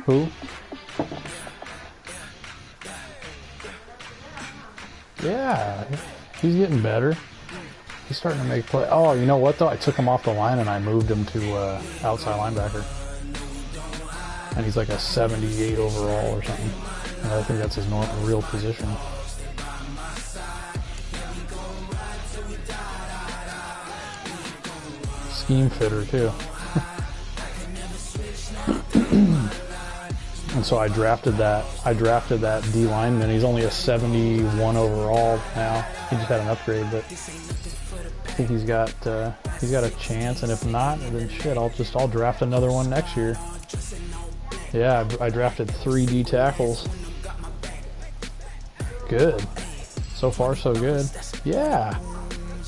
Who? Yeah, he's getting better. He's starting to make play. Oh, you know what though? I took him off the line and I moved him to outside linebacker. And he's like a 78 overall or something. And I think that's his real position. Scheme fitter too. And so I drafted that D lineman. He's only a 71 overall now. He just had an upgrade, but I think he's got a chance. And if not, then shit, I'll draft another one next year. Yeah, I drafted 3 D tackles. Good. So far, so good. Yeah.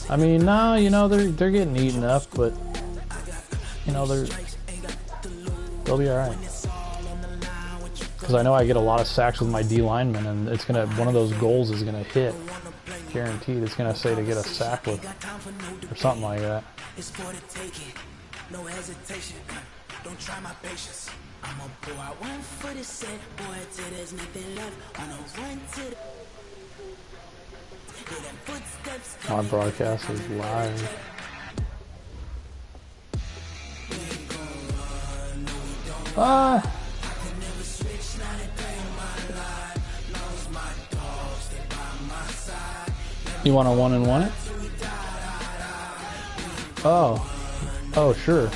I mean, no, you know, they're getting eaten up, but you know, they'll be all right. Because I know I get a lot of sacks with my D linemen, and it's gonna, one of those goals is gonna hit, guaranteed. It's gonna say to get a sack with, or something like that. No hesitation, don't try my patience. I'm a boy, I went for the set, boy, till there's nothing left. On a run to the my broadcast is live. Ah. You want a 1-and-1 it? Oh, sure.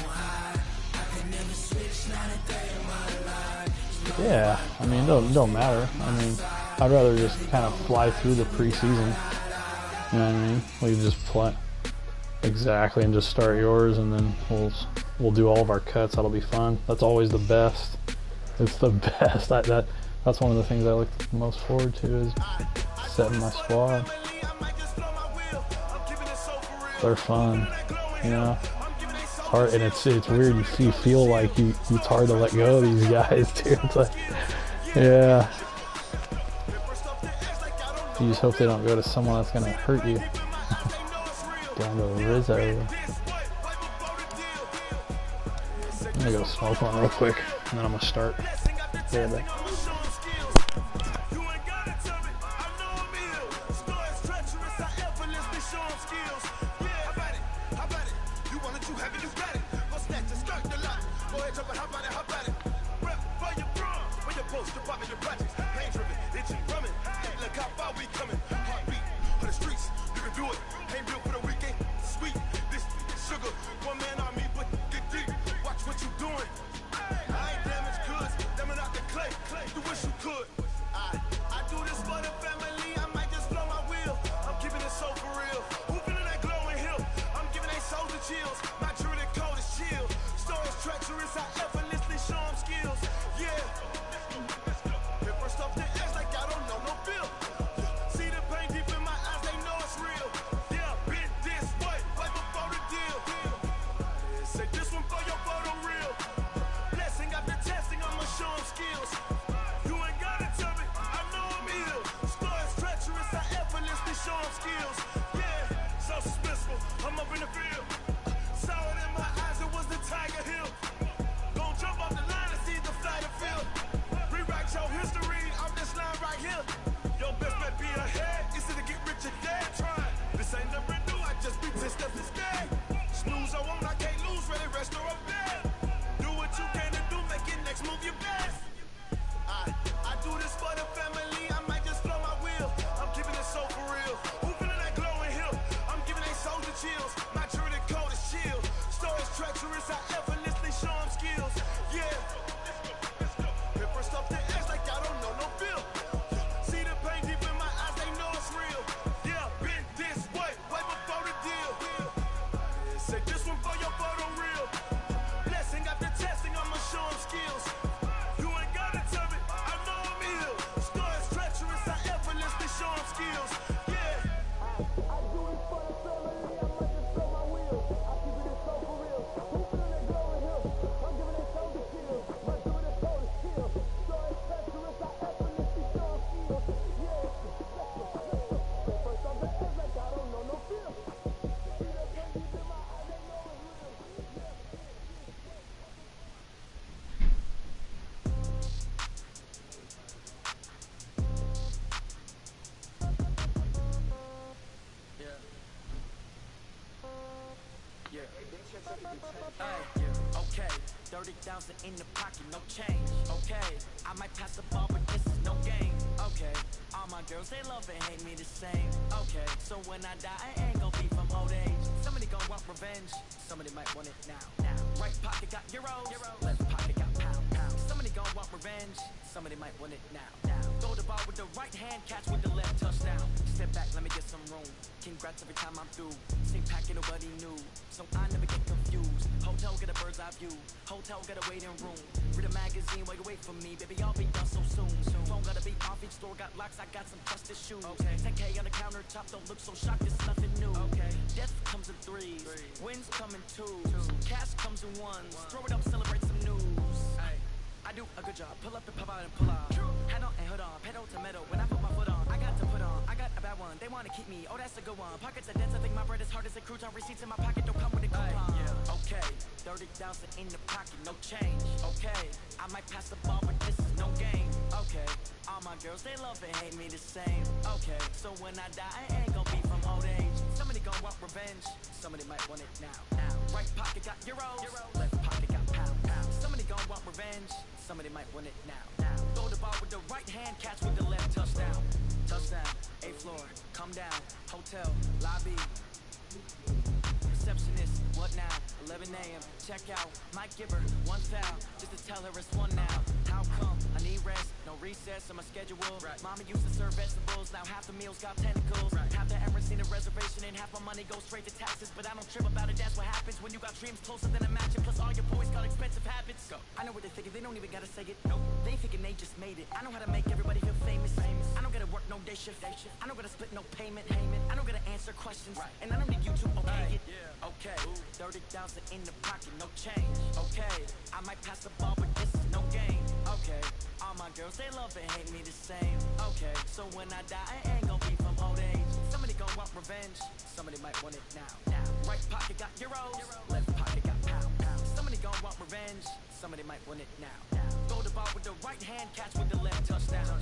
Yeah, I mean, it don't matter. I mean, I'd rather just kind of fly through the preseason. You know what I mean? We just play exactly and just start yours, and then we'll do all of our cuts. That'll be fun. That's always the best. It's the best. That's one of the things I look most forward to is setting my squad. They're fun, you know. It's hard, and it's weird. You feel like it's hard to let go of these guys too. It's like, yeah. You just hope they don't go to someone that's gonna hurt you. Down to Rizzo. I'm gonna go smoke one real quick, and then I'm gonna start. Yeah, Okay, 30,000 in the pocket, no change. Okay, I might pass the ball, but this is no game. Okay, all my girls, they love and hate me the same. Okay, so when I die, I ain't gon' be from old age. Somebody gon' want revenge, somebody might want it now. Right pocket got euros, left pocket got pound. Somebody gon' want revenge, somebody might want it now. Throw the ball with the right hand, catch with the left, touchdown. Step back, let me get some room. Congrats every time I'm through. Same packet, nobody knew, so I never get confused. Hotel get a bird's eye view, hotel get a waiting room. Read a magazine while you wait for me, baby, I'll be done so soon. Phone gotta be off, each store got locks, I got some trusted shoes. 10K on the countertop, don't look so shocked, it's nothing new. Death comes in threes, wins come in twos, cash comes in ones. Throw it up, celebrate some news. I do a good job, pull up and pop out and pull out. Head on and hood on, pedal to metal. When I put my foot on, I got to put on. I got a bad one, they wanna keep me, oh that's a good one. Pockets are dense, I think my bread is hard as a crouton. Receipts in my pocket don't come with a coupon. Okay, 30,000 in the pocket, no change. Okay, I might pass the ball, but this is no game. Okay, all my girls, they love and hate me the same. Okay, so when I die, I ain't gon' be from old age. Somebody gon' want revenge, somebody might want it now. Right pocket got euros, left pocket got pound. Somebody gon' want revenge, somebody might want it now. Throw the ball with the right hand, catch with the left, touchdown. Touchdown, 8th floor, come down, hotel, lobby. Receptionist, what now? 11 a.m. Check out, might give her one foul, just to tell her it's one now. How come? I need rest, no recess on my schedule. Mama used to serve vegetables, now half the meals got tentacles. Half the errands need a reservation and half my money goes straight to taxes. But I don't trip about it, that's what happens when you got dreams closer than a match. And plus all your boys got expensive habits. I know what they're thinking, they don't even gotta say it. Nope. They thinking they just made it. I know how to make everybody feel famous. I don't gotta work no day shift. I don't gotta split no payment. I don't gotta answer questions. And I don't need you to okay it. Okay, 30,000 in the pocket, no change. Okay, I might pass the ball, but this is no game. Okay, all my girls, they love and hate me the same. Okay, so when I die, I ain't gon' be from old age. Somebody gon' want revenge, somebody might want it now. Right pocket got euros, left pocket got pound. Somebody gon' want revenge, somebody might want it now. Throw the ball with the right hand, catch with the left, touchdown.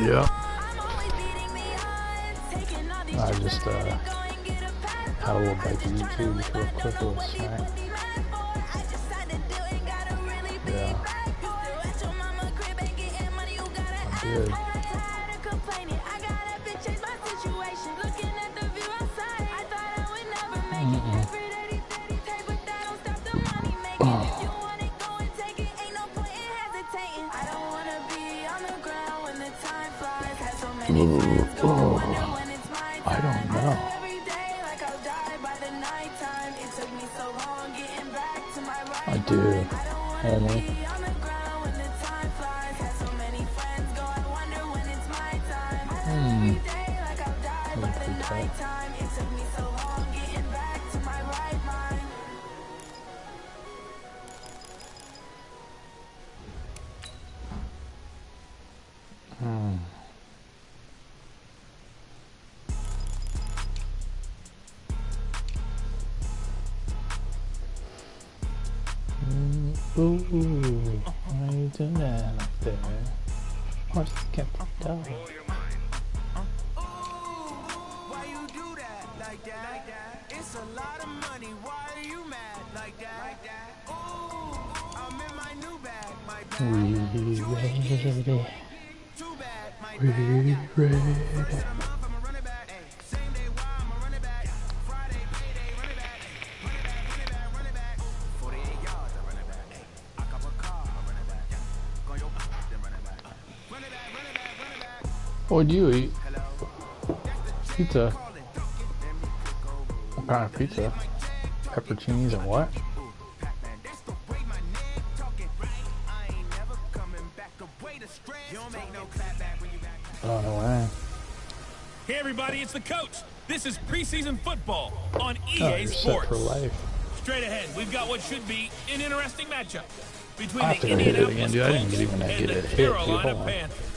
Yeah. I just had a little bite to eat too, just real quick, a little snack. Yeah. I did. I don't know. I do. Only. Ooh, why you doing that up there? What's the dog? Why you do that like that? It's a lot of money. Why are you mad like that? Ooh, I'm in my new bag, my bag. Ready. Too bad, my bag. Ready. I'm a running back. Same day, why I'm a running back. Friday, payday, running back. Running back. 48 yards, I running back. I cop a car, I running back. Go your then running back. Running back. What'd you eat? Pizza. What kind of pizza? Pepperoncinis and what? Oh, no way. Hey everybody, it's the coach. This is preseason football on EA Oh, you're Sports. set for life. Straight ahead, we've got what should be an interesting matchup between I have the to go hit it Indianapolis again, dude. I didn't Colts even and get the it hit, dude. Carolina Hold on. Panthers.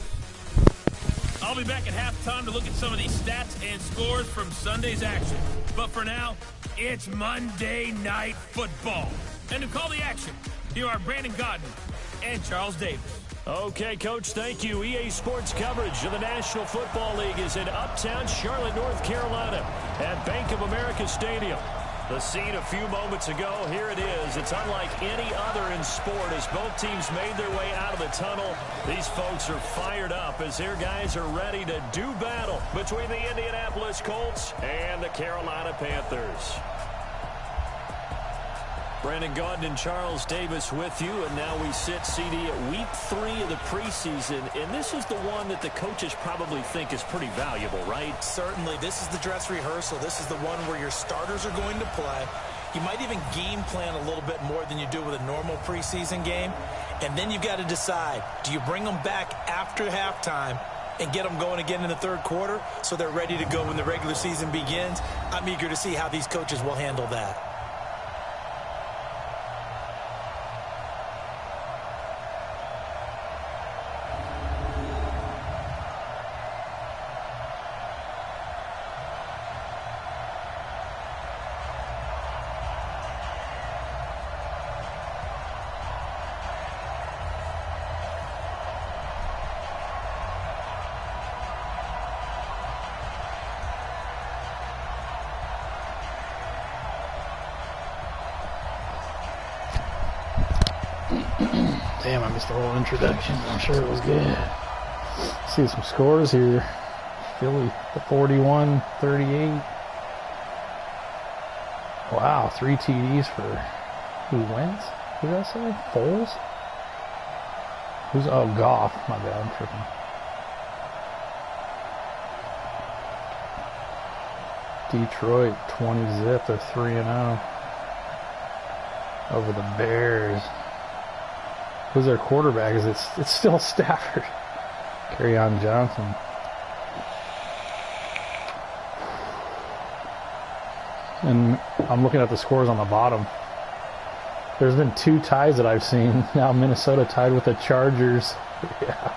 I'll be back at halftime to look at some of these stats and scores from Sunday's action. But for now, it's Monday Night Football. And to call the action, here are Brandon Godden and Charles Davis. Okay, Coach, thank you. EA Sports coverage of the National Football League is in uptown Charlotte, North Carolina at Bank of America Stadium. The scene a few moments ago, here it is. It's unlike any other in sport as both teams made their way out of the tunnel. These folks are fired up as their guys are ready to do battle between the Indianapolis Colts and the Carolina Panthers. Brandon Gaudin and Charles Davis with you, and now we sit, CD, at week 3 of the preseason, and this is the one that the coaches probably think is pretty valuable, right? Certainly. This is the dress rehearsal. This is the one where your starters are going to play. You might even game plan a little bit more than you do with a normal preseason game, and then you've got to decide, do you bring them back after halftime and get them going again in the third quarter so they're ready to go when the regular season begins? I'm eager to see how these coaches will handle that. Damn, I missed the whole introduction. I'm sure it was good. See some scores here. Philly, the 41-38. Wow, 3 TDs for who wins? Who did I say? Foles? Who's, oh, Goff. My bad, I'm tripping. Detroit, 20-zip. They're 3-0 over the Bears. Who's their quarterback? It's still Stafford. Kerryon Johnson. And I'm looking at the scores on the bottom. There's been 2 ties that I've seen. Now Minnesota tied with the Chargers. Yeah.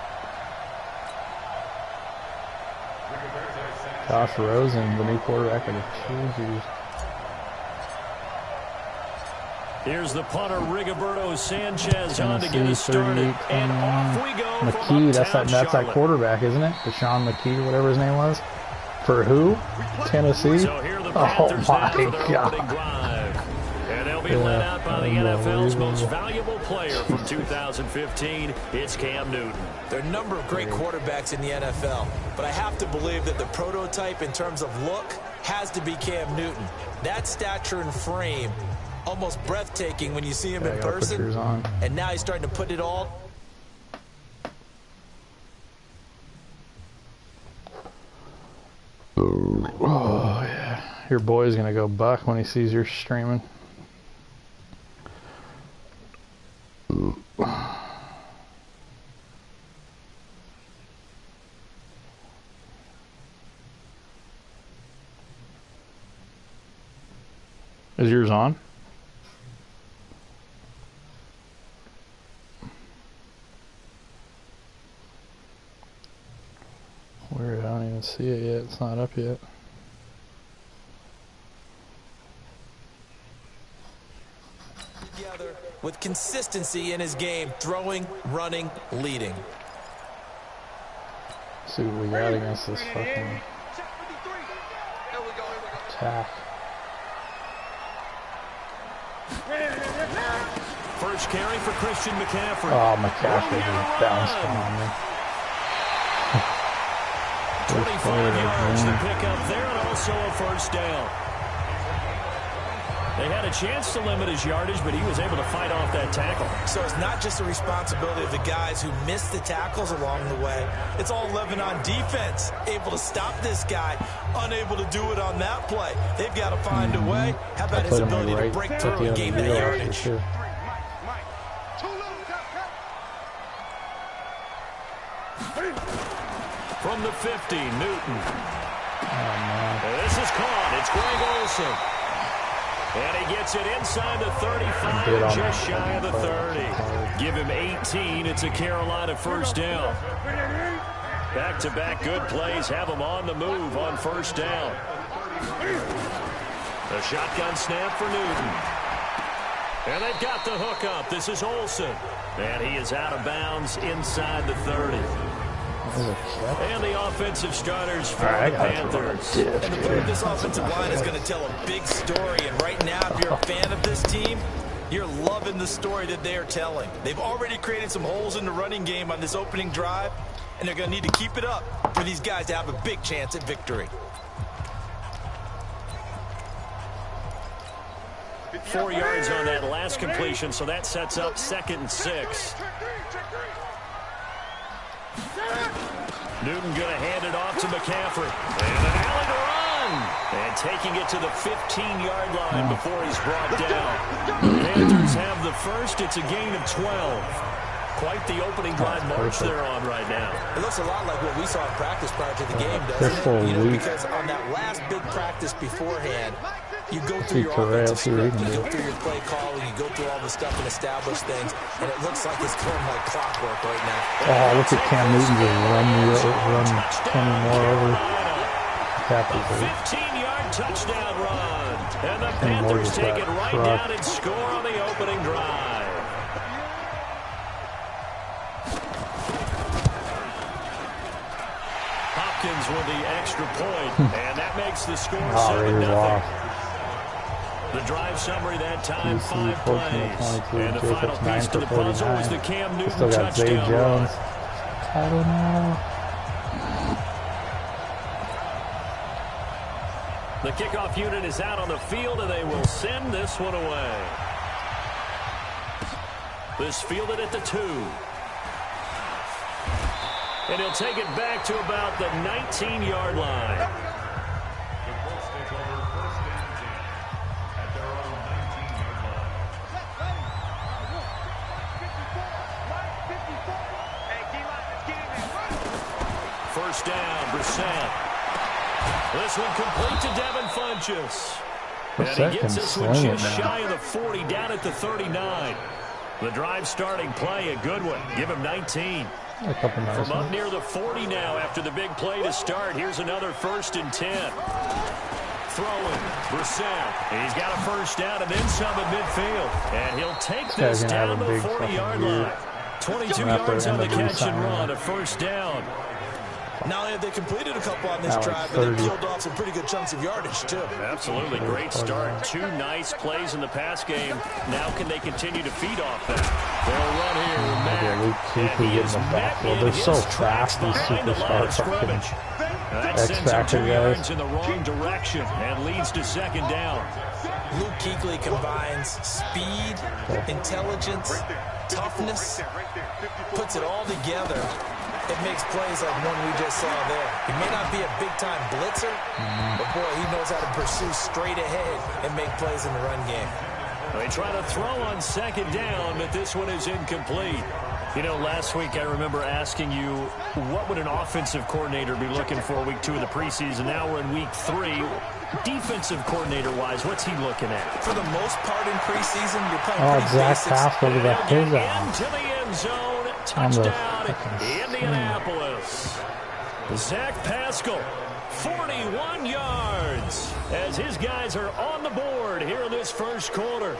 Josh Rosen, the new quarterback of the Chargers. Here's the punter, Rigoberto Sanchez, on to get us Tennessee, started. And off we go McKee, from that's that quarterback, isn't it? Deshaun McKee, or whatever his name was. For who? Tennessee? So here are the Oh Panthers my now for their God. opening drive. And they'll be led out by the NFL's most valuable player from 2015. It's Cam Newton. There are a number of great quarterbacks in the NFL, but I have to believe that the prototype in terms of look has to be Cam Newton. That stature and frame, almost breathtaking when you see him in person. And now he's starting to put it all. Your boy's gonna go buck when he sees you're streaming. Is yours on? Weird, I don't even see it yet. It's not up yet. Together with consistency in his game, throwing, running, leading. Let's see what we got against this fucking attack. First carry for Christian McCaffrey. Oh, McCaffrey just bounced on me. 25 yards to pick up there, and also a first down. They had a chance to limit his yardage, but he was able to fight off that tackle. So it's not just the responsibility of the guys who missed the tackles along the way. It's all 11 on defense, able to stop this guy, unable to do it on that play. They've got to find a way. How about his ability to break through and gain that yardage? From the 50, Newton. Oh, man. This is caught. It's Greg Olsen. And he gets it inside the 35 and just shy of the 30. Give him 18. It's a Carolina first down. Back-to-back good plays have him on the move on first down. The shotgun snap for Newton. And they've got the hook up. This is Olsen. And he is out of bounds inside the 30. And the offensive starters for the Panthers. And the play of this offensive line is going to tell a big story. And right now, if you're a fan of this team, you're loving the story that they're telling. They've already created some holes in the running game on this opening drive, and they're going to need to keep it up for these guys to have a big chance at victory. 4 yards on that last completion, so that sets up 2nd and 6. Newton going to hand it off to McCaffrey. And an alley to run. And taking it to the 15-yard line before he's brought down. Panthers have the first. It's a gain of 12. Quite the opening drive march they're on right now. It looks a lot like what we saw in practice prior to the game, doesn't it? You know, because on that last big practice beforehand, you go through your offensive script, you go through your play calling, you go through all the stuff and establish things, and it looks like it's going like clockwork right now. Oh, look at Cam Newton just run 20 more over. A 15-yard touchdown run. And the Panthers take it right down and score on the opening drive. Hopkins with the extra point, and that makes the score 7-0. The drive summary that time, 5 plays. And the final piece to the puzzle was the Cam Newton touchdown run. I don't know. The kickoff unit is out on the field, and they will send this one away. This fielded at the 2. And he'll take it back to about the 19-yard line. First down, Brissett. This one complete to Devin Funchess. And he gets this one just shy of the 40, down at the 39. The drive starting play, a good one. Give him 19. From up near the 40 now after the big play to start. Here's another 1st and 10. Throwing, Brissett. He's got a first down and then some at midfield. And he'll take this down the 40-yard line. 22 yards on the catch and run, a first down. Not only have they completed a couple on this drive, but they've peeled off some pretty good chunks of yardage, too. Absolutely. Great start. 2 nice plays in the pass game. Now can they continue to feed off that? They'll run here. Luke in the backfield. They're so fast, these superstars. That sends him 2 yards in the wrong direction and leads to 2nd down. Luke Kuechly combines speed, intelligence, toughness, puts it all together it makes plays like one we just saw there. He may not be a big-time blitzer, but, boy, he knows how to pursue straight ahead and make plays in the run game. They try to throw on second down, but this one is incomplete. You know, last week I remember asking you, what would an offensive coordinator be looking for week 2 of the preseason? Now we're in week 3. Defensive coordinator-wise, what's he looking at? For the most part in preseason, you're playing pretty basics. Zach passed over the his into the end zone. Touchdown, Indianapolis. Zach Pascal, 41 yards, as his guys are on the board here in this first quarter.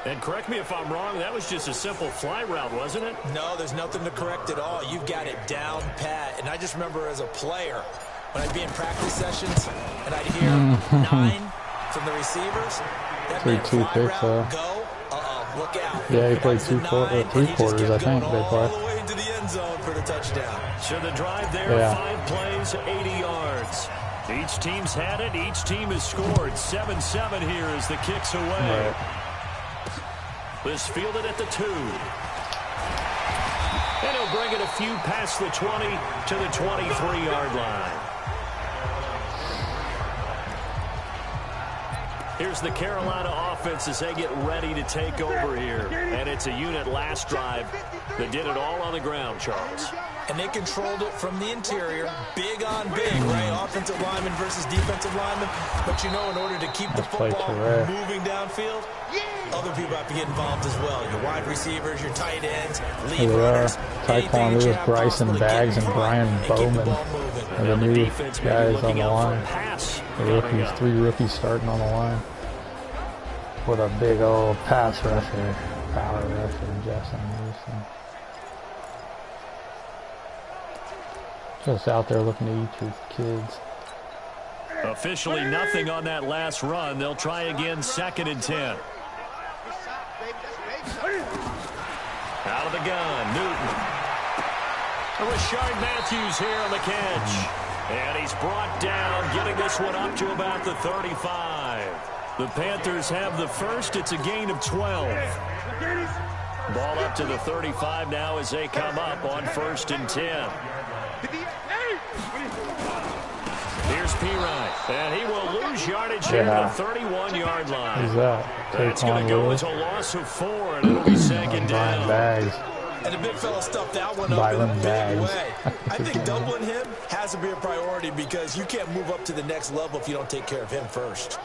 And correct me if I'm wrong, that was just a simple fly route, wasn't it? No, there's nothing to correct at all. You've got it down pat. And I just remember as a player, when I'd be in practice sessions and I'd hear 9 from the receivers, that meant fly route, go, look out. Yeah, he played 3 quarters, I think they all play. the way into the end zone for the touchdown. So the drive there, 5 plays, 80 yards. Each team's had it. Each team has scored. 7-7 here as the kick's away. Right. This fielded at the 2. And he'll bring it a few past the 20 to the 23-yard line. Here's the Carolina offense as they get ready to take over here. And it's a unit last drive that did it all on the ground, Charles. And they controlled it from the interior, big on big, right? Offensive lineman versus defensive lineman. But, you know, in order to keep the football moving downfield, other people have to get involved as well. Your wide receivers, your tight ends, lead runners. Tyquan Lewis, Bryson Baggs, and Brian Bowman are the new guys on the line. The rookies, 3 rookies starting on the line. With a big old pass rusher, power rusher, Justin Wilson. Just out there looking to eat your kids. Officially nothing on that last run. They'll try again, 2nd and 10. Out of the gun, Newton. Rashard Matthews here on the catch. And he's brought down, getting this one up to about the 35. The Panthers have the first. It's a gain of 12. Ball up to the 35 now as they come up on 1st and 10. Here's P-Ryan, and he will lose yardage here at the 31-yard line. Who's that? That's going to go as a loss of 4, and it'll be 2nd down. Bags. And the big fella stuffed that one up in a big way. I think doubling him has to be a priority because you can't move up to the next level if you don't take care of him first.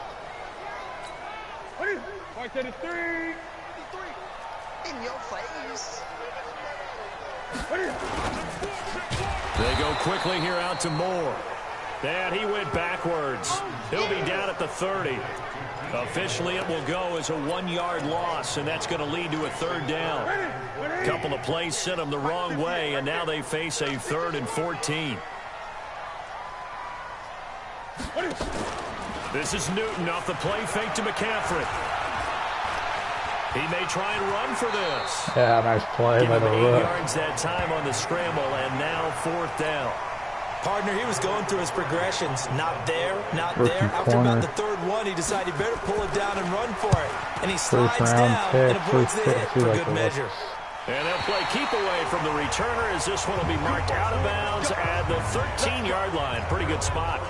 In your face. They go quickly here out to Moore. And he went backwards. He'll be down at the 30. Officially, it will go as a 1-yard loss, and that's going to lead to a 3rd down. A couple of plays sent them the wrong way, and now they face a 3rd and 14. This is Newton off the play fake to McCaffrey. He may try and run for this. Yeah, nice play by the 8 yards that time on the scramble, and now 4th down. Partner, he was going through his progressions. Not there, not there. After about the 3rd one, he decided he better pull it down and run for it. And he slides down and avoids the hit for good measure. And they'll play keep away from the returner as this one will be marked out of bounds at the 13-yard line. Pretty good spot.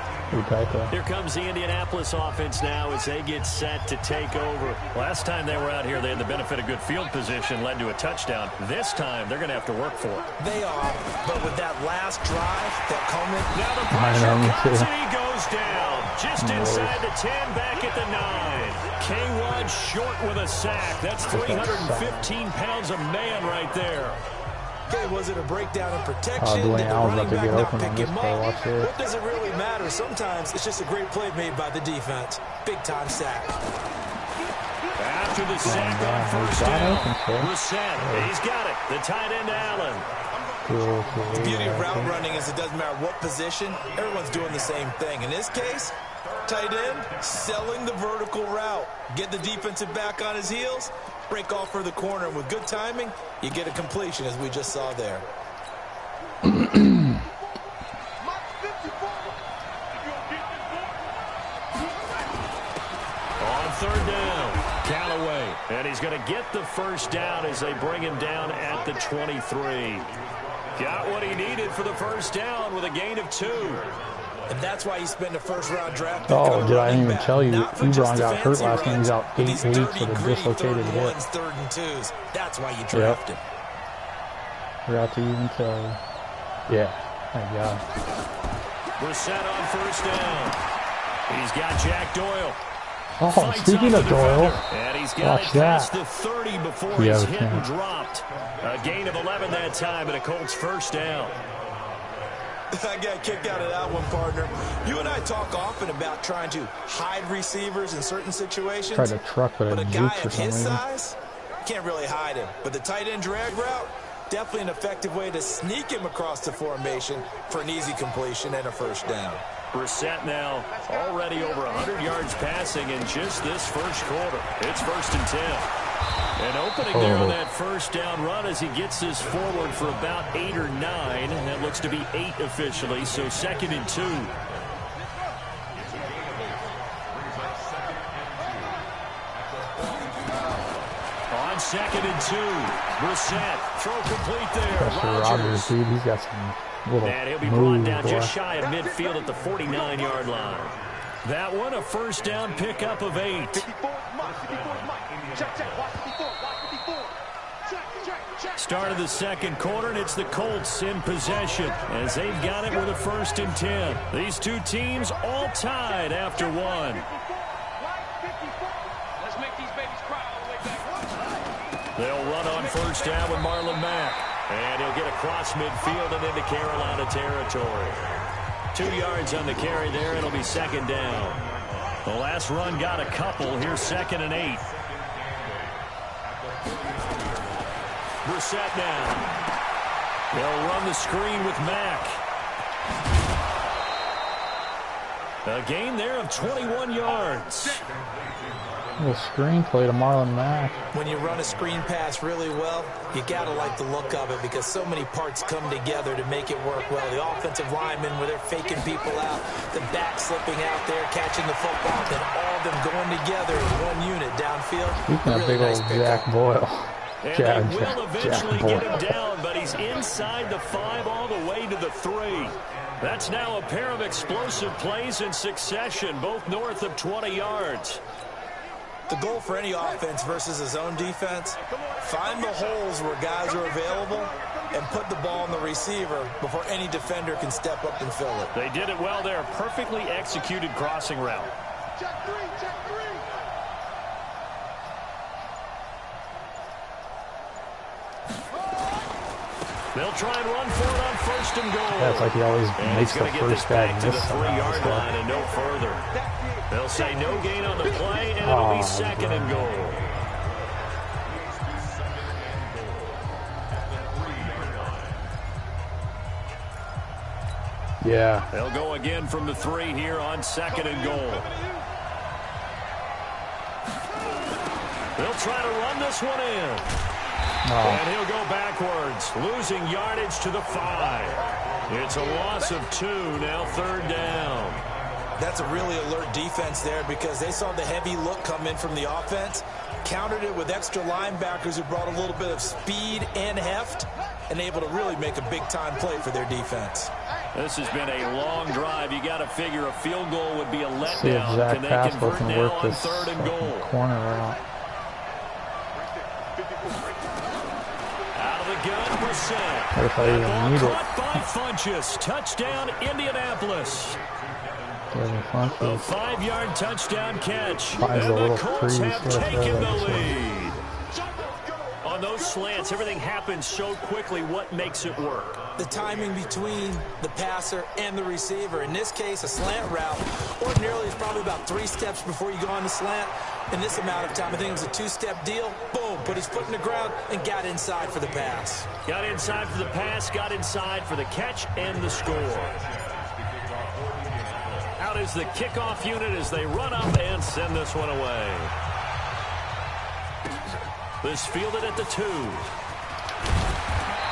Here comes the Indianapolis offense now as they get set to take over. Last time they were out here, they had the benefit of good field position, led to a touchdown. This time, they're going to have to work for it. They are, but with that last drive, that Coleman... Now the pressure comes and he goes down. Just inside the 10, back at the 9. K-Wad short with a sack. That's 315 pounds of man right there. Okay, was it a breakdown in protection? Did the running back not pick him up? What does it really matter? Sometimes it's just a great play made by the defense. Big-time sack. After the sack on 1st down, Reset. He's got it. The tight end, Allen. The beauty of route running is it doesn't matter what position. Everyone's doing the same thing. In this case, tight end, selling the vertical route. Get the defensive back on his heels. Break off for the corner, and with good timing, you get a completion, as we just saw there. On 3rd down, Callaway. And he's going to get the 1st down as they bring him down at the 23. Got what he needed for the first down with a gain of 2. And that's why he spent a first-round draft pick. Oh, did I even tell you? Ebron got hurt last game. He's out 8 weeks with a dislocated hip. Third and twos. That's why you drafted. Forgot to even tell you. Yeah, thank God. Brissett on first down. He's got Jack Doyle. Oh, speaking of Doyle, and he's watch got it past that. the 30 before he's hit and dropped. A gain of 11 that time, and a Colts first down. I got kicked out of that one, partner. You and I talk often about trying to hide receivers in certain situations. Tried to truck, but a it guy juked for of some his reason. size, can't really hide him. But the tight end drag route, definitely an effective way to sneak him across the formation for an easy completion and a first down. Brissett now already over 100 yards passing in just this first quarter. It's 1st and 10. And opening there on that first down run as he gets this forward for about 8 or 9. That looks to be 8 officially, so 2nd and 2. On 2nd and 2, Brissett, throw complete there. Especially Rodgers, dude, he's got some little and he'll be brought down just shy of midfield at the 49-yard line. That one, a first down pickup of 8. Start of the second quarter, and it's the Colts in possession as they've got it with a 1st and 10. These two teams all tied after 1. Let's make these babies cry all the way back. They'll run on first down with Marlon Mack. And he'll get across midfield and into Carolina territory. 2 yards on the carry there. It'll be 2nd down. The last run got a couple. Here's 2nd and 8. Brissett now. They'll run the screen with Mack. A gain there of 21 yards. Little screen play to Marlon Mack. When you run a screen pass really well, you got to like the look of it because so many parts come together to make it work well. The offensive linemen, where they're faking people out, the back slipping out there, catching the football, then all of them going together as one unit downfield. Speaking of big old Jack Boyle. And they will eventually get him down, but he's inside the 5 all the way to the 3. That's now a pair of explosive plays in succession, both north of 20 yards. The goal for any offense versus a zone defense, find the holes where guys are available and put the ball on the receiver before any defender can step up and fill it. They did it well there. Perfectly executed crossing route. Check 3, check 3. They'll try and run for it on 1st and goal. Yeah, it's like he always makes the first guy to the miss 3-yard line and no further. They'll say no gain on the play, and it'll be 2nd and goal. Yeah. They'll go again from the 3 here on 2nd and goal. They'll try to run this one in. And he'll go backwards, losing yardage to the 5. It's a loss of 2, now 3rd down. That's a really alert defense there because they saw the heavy look come in from the offense, countered it with extra linebackers who brought a little bit of speed and heft, and able to really make a big-time play for their defense. This has been a long drive. You got to figure a field goal would be a letdown. See if Zach Can they Pascal convert can now work on this 3rd and goal? corner out. Out of the gun, Brissett. What if I even need it? Caught by Funchess. Touchdown, Indianapolis. A 5-yard touchdown catch. Finds And a the little Colts freeze. have taken the lead. On those slants, everything happens so quickly. What makes it work? The timing between the passer and the receiver. In this case, a slant route ordinarily is probably about 3 steps before you go on the slant. In this amount of time, I think it was a 2-step deal. Boom, put his foot in the ground and got inside for the pass. Got inside for the pass, got inside for the catch and the score. Out is the kickoff unit as they run up and send this one away. This fielded at the 2.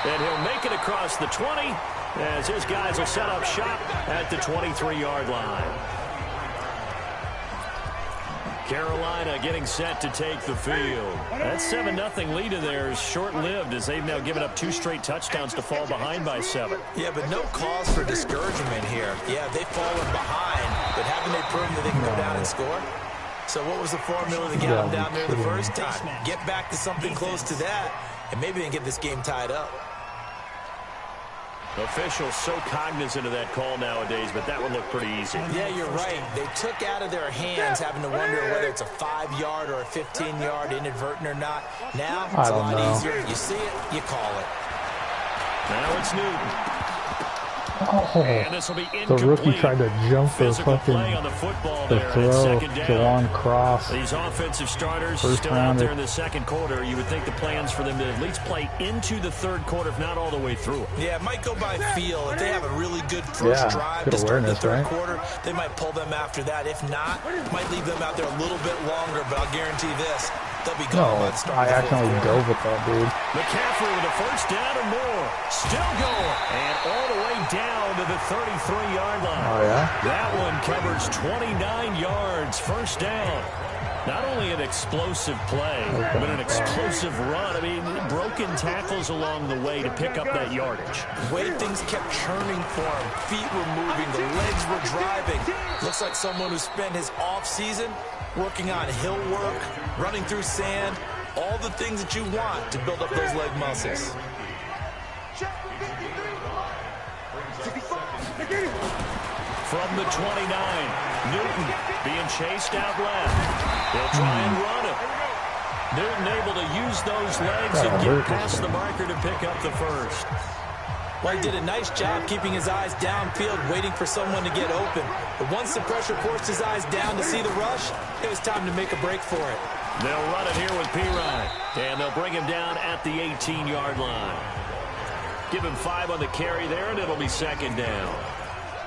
And he'll make it across the 20 as his guys will set up shop at the 23-yard line. Carolina getting set to take the field. That 7-0 lead of theirs short-lived as they've now given up 2 straight touchdowns to fall behind by 7. Yeah, but no cause for discouragement here. Yeah, they've fallen behind, but haven't they proven that they can go down and score? So what was the formula to get them down there the first time? Get back to something close to that, and maybe they can get this game tied up. Officials so cognizant of that call nowadays, but that one looked pretty easy. Yeah, you're right. They took out of their hands having to wonder whether it's a 5-yard or a 15-yard inadvertent or not. Now, it's a lot easier. You see it, you call it. Now it's Newton. Oh, and this will be incomplete. the rookie tried to jump the fucking the throw. Jawan Cross. These offensive starters still out there in the second quarter. You would think the plans for them to at least play into the third quarter, if not all the way through. Yeah, it might go by feel. If they have a really good first drive to start the third quarter, they might pull them after that. If not, might leave them out there a little bit longer, but I'll guarantee this. They'll be gone by the start. I accidentally dove with that, dude. McCaffrey with a first down or more. Still going. And all the way down to the 33-yard line. Oh, yeah? That one covers 29 yards. First down. Not only an explosive play, but an explosive run. I mean, broken tackles along the way to pick up that yardage. The way things kept churning for him. Feet were moving. The legs were driving. Looks like someone who spent his off-season working on hill work, running through sand, all the things that you want to build up those leg muscles. From the 29, Newton being chased out left. They'll try and run it. Newton able to use those legs and get past the marker to pick up the first. Well, he did a nice job keeping his eyes downfield, waiting for someone to get open. But once the pressure forced his eyes down to see the rush, it was time to make a break for it. They'll run it here with Pirine, and they'll bring him down at the 18-yard line. Give him 5 on the carry there, and it'll be second down.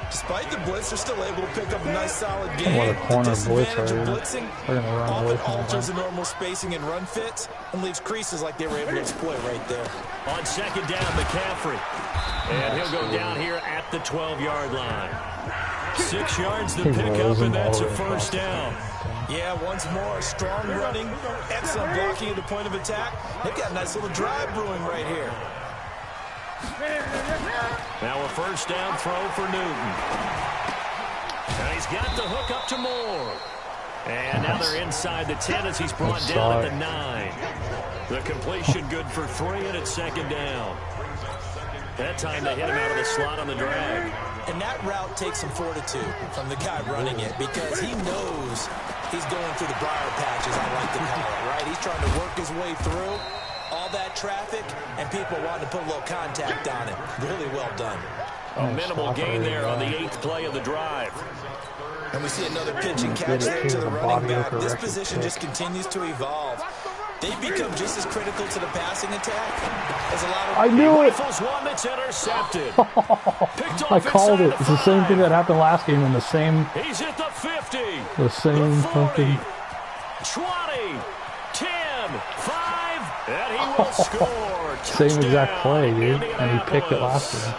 Despite the blitz, they're still able to pick up a nice, solid game. What a corner the blitz disadvantage right of here. blitzing They're gonna run away often from alters that. the normal spacing and run fits and leaves creases like they were able to exploit right there. On second down, McCaffrey. And he'll go down here at the 12-yard line. 6 yards to pick up, and that's a first down. Yeah, once more, strong running, excellent blocking at the point of attack. They've got a nice little drive brewing right here. Now a first down throw for Newton. And he's got the hook up to Moore. And now they're inside the 10 as he's brought down at the 9. The completion good for 3, and it's second down. That time they hit him out of the slot on the drag. And that route takes some fortitude from the guy running it because he knows he's going through the briar patches, I like to call it, right? He's trying to work his way through all that traffic and people wanting to put a little contact on it. Really well done. A minimal gain there on the 8th play of the drive. And we see another pitch and catch there to the running back. This position just continues to evolve. They become just as critical to the passing attack as a lot of... I knew it! One that's intercepted. I called it. It's the same thing that happened last game in the same... He's hit the 50. The same the 40, fucking... 20, 10, 5, and he will score. Same exact play, dude. And he picked it last game.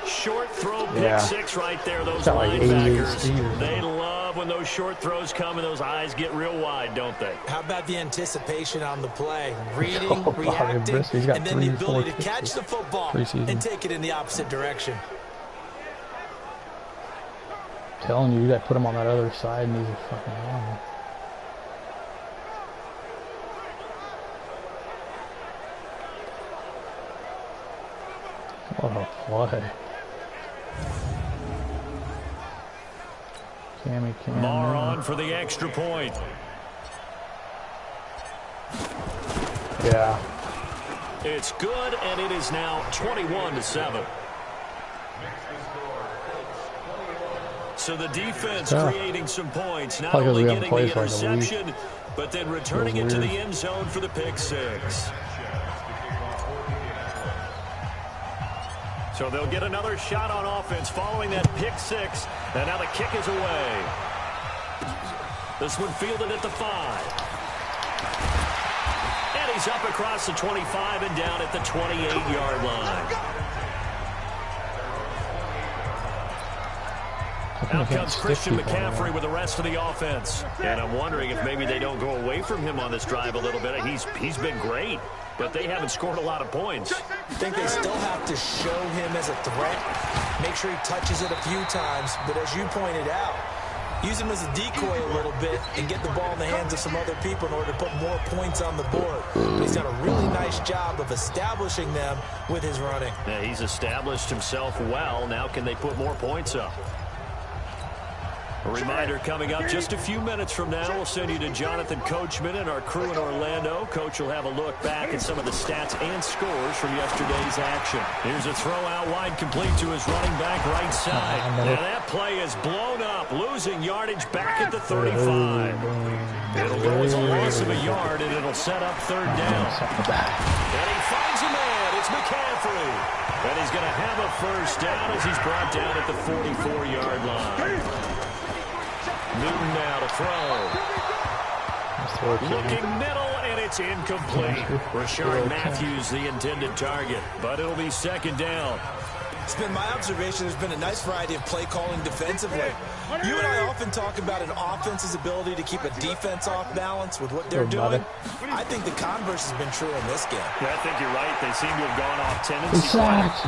Short throw, pick 6 right there. Those linebackers, they love when those short throws come and those eyes get real wide, don't they? How about the anticipation on the play? Reading, reacting, and then the ability to catch the football and take it in the opposite direction. I'm telling you, you got to put him on that other side and he's a fucking wrong. What a play. Moore on for the extra point. Yeah. It's good, and it is now 21-7. So the defense creating some points, not only getting the interception, but then returning it to the end zone for the pick 6. So they'll get another shot on offense following that pick 6. And now the kick is away. This one fielded at the 5. And he's up across the 25 and down at the 28-yard line. Out comes Christian McCaffrey with the rest of the offense. And I'm wondering if maybe they don't go away from him on this drive a little bit. He's been great, but they haven't scored a lot of points. I think they still have to show him as a threat. Make sure he touches it a few times. But as you pointed out, use him as a decoy a little bit and get the ball in the hands of some other people in order to put more points on the board. But he's done a really nice job of establishing them with his running. Yeah, he's established himself well. Now can they put more points up? A reminder coming up just a few minutes from now. We'll send you to Jonathan Coachman and our crew in Orlando. Coach will have a look back at some of the stats and scores from yesterday's action. Here's a throw out wide complete to his running back right side. And that play is blown up, losing yardage back at the 35. It'll go as a loss of a yard, and it'll set up third down. And he finds a man. It's McCaffrey. And he's going to have a first down as he's brought down at the 44-yard line. Newton now to throw. Looking middle, and it's incomplete. Rashard Matthews, the intended target, but it'll be second down. It's been my observation there's been a nice variety of play calling defensively. You and I often talk about an offense's ability to keep a defense off balance with what they're doing. I think the converse has been true in this game. Yeah, I think you're right. They seem to have gone off tendency.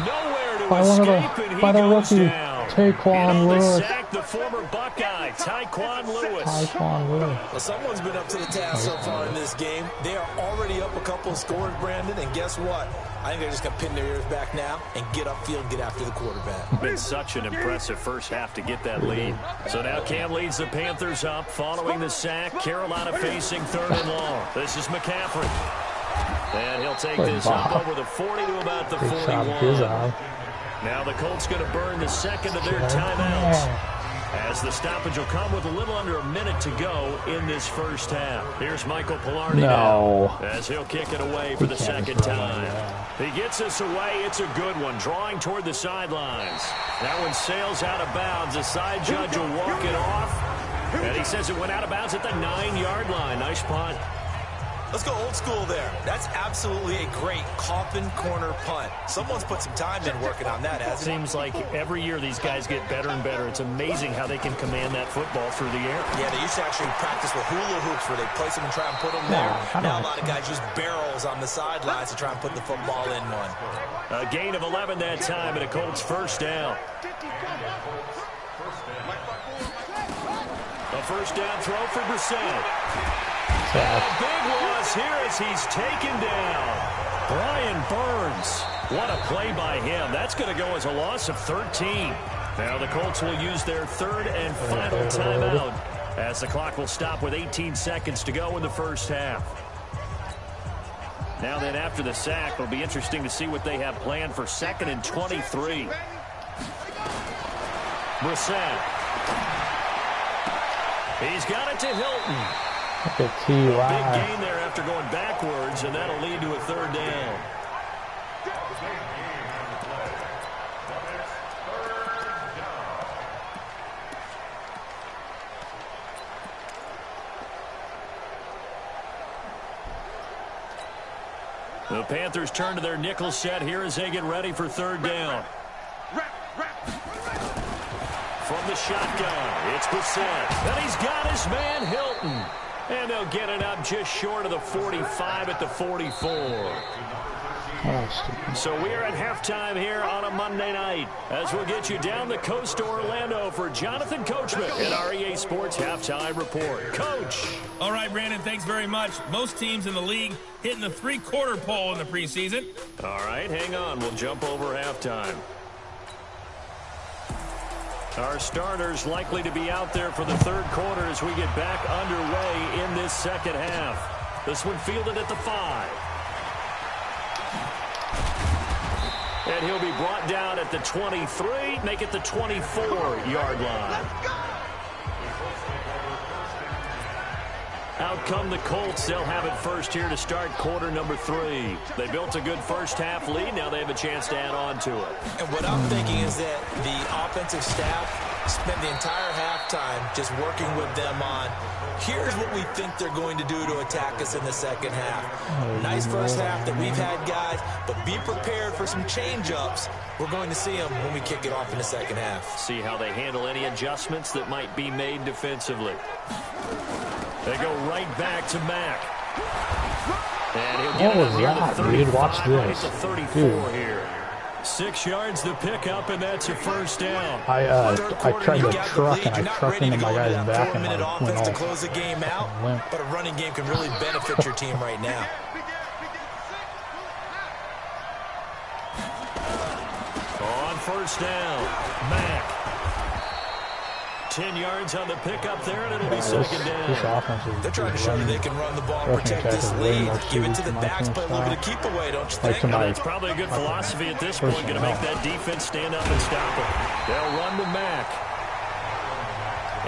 Nowhere to by escape, and he goes down. Taquan Lewis. Sack, the former Buckeye, Taquan Lewis. Well, someone's been up to the task so far in this game. They are already up a couple of scores, Brandon, and guess what? I think they're just going to pin their ears back now and get upfield and get after the quarterback. Been such an impressive first half to get that lead. So now Cam leads the Panthers up following the sack. Carolina facing third and long. This is McCaffrey. And he'll take this up over the 40 to about the 41. Now the Colts going to burn the second of their timeouts, as the stoppage will come with a little under a minute to go in this first half. Here's Michael Pilardi now, as he'll kick it away for the second time. He gets us away. It's a good one, drawing toward the sidelines. That one sails out of bounds. The side judge will walk it off, and he says it went out of bounds at the 9-yard line. Nice punt. Let's go old school there. That's absolutely a great coffin corner punt. Someone's put some time in working on that, hasn't it? Seems like every year these guys get better and better. It's amazing how they can command that football through the air. Yeah, they used to actually practice with hula hoops where they place them and try and put them there. Now a lot of guys use barrels on the sidelines to try and put the football in one. A gain of 11 that time, and a Colts first down. A first down throw for Brissett. And a big loss here as he's taken down. Brian Burns. What a play by him. That's going to go as a loss of 13. Now the Colts will use their third and final timeout, as the clock will stop with 18 seconds to go in the first half. Now then, after the sack, it'll be interesting to see what they have planned for 2nd and 23. Brissett. He's got it to Hilton. Big gain there after going backwards, and that'll lead to a third down. The Panthers turn to their nickel set here as they get ready for third down. From the shotgun, it's Brissett. And he's got his man Hilton. And they'll get it up just short of the 45 at the 44. So we're at halftime here on a Monday night, as we'll get you down the coast to Orlando for Jonathan Coachman at our EA Sports Halftime Report. Coach. All right, Brandon, thanks very much. Most teams in the league hitting the three-quarter pole in the preseason. All right, hang on. We'll jump over halftime. Our starters likely to be out there for the third quarter as we get back underway in this second half. This one fielded at the 5. And he'll be brought down at the 23, make it the 24-yard line. Out come the Colts. They'll have it first here to start quarter number 3. They built a good first half lead. Now they have a chance to add on to it. And what I'm thinking is that the offensive staff spent the entire halftime just working with them on Here's what we think they're going to do to attack us in the second half. Nice first half that we've had, guys, but be prepared for some change-ups. We're going to see them when we kick it off in the second half. See how they handle any adjustments that might be made defensively. They go right back to Mack. And he'll get what was that, dude? Watch this. 34 here. 6 yards to pick up, and that's a first down. I tried to truck, and I trucked into my guy's back, and I went to off. close the game out, but a running game can really benefit your team right now. On first down, Mack. 10 yards on the pickup there, and it'll be second down. This offense is They're trying to show you they can run the ball, rushing protect this attack is way lead, more give it suited to the to my backs, team play a little bit of style. keep away, don't you Like think? tonight. That's probably a good philosophy at this point, going to make that defense stand up and stop it. They'll run to Mack.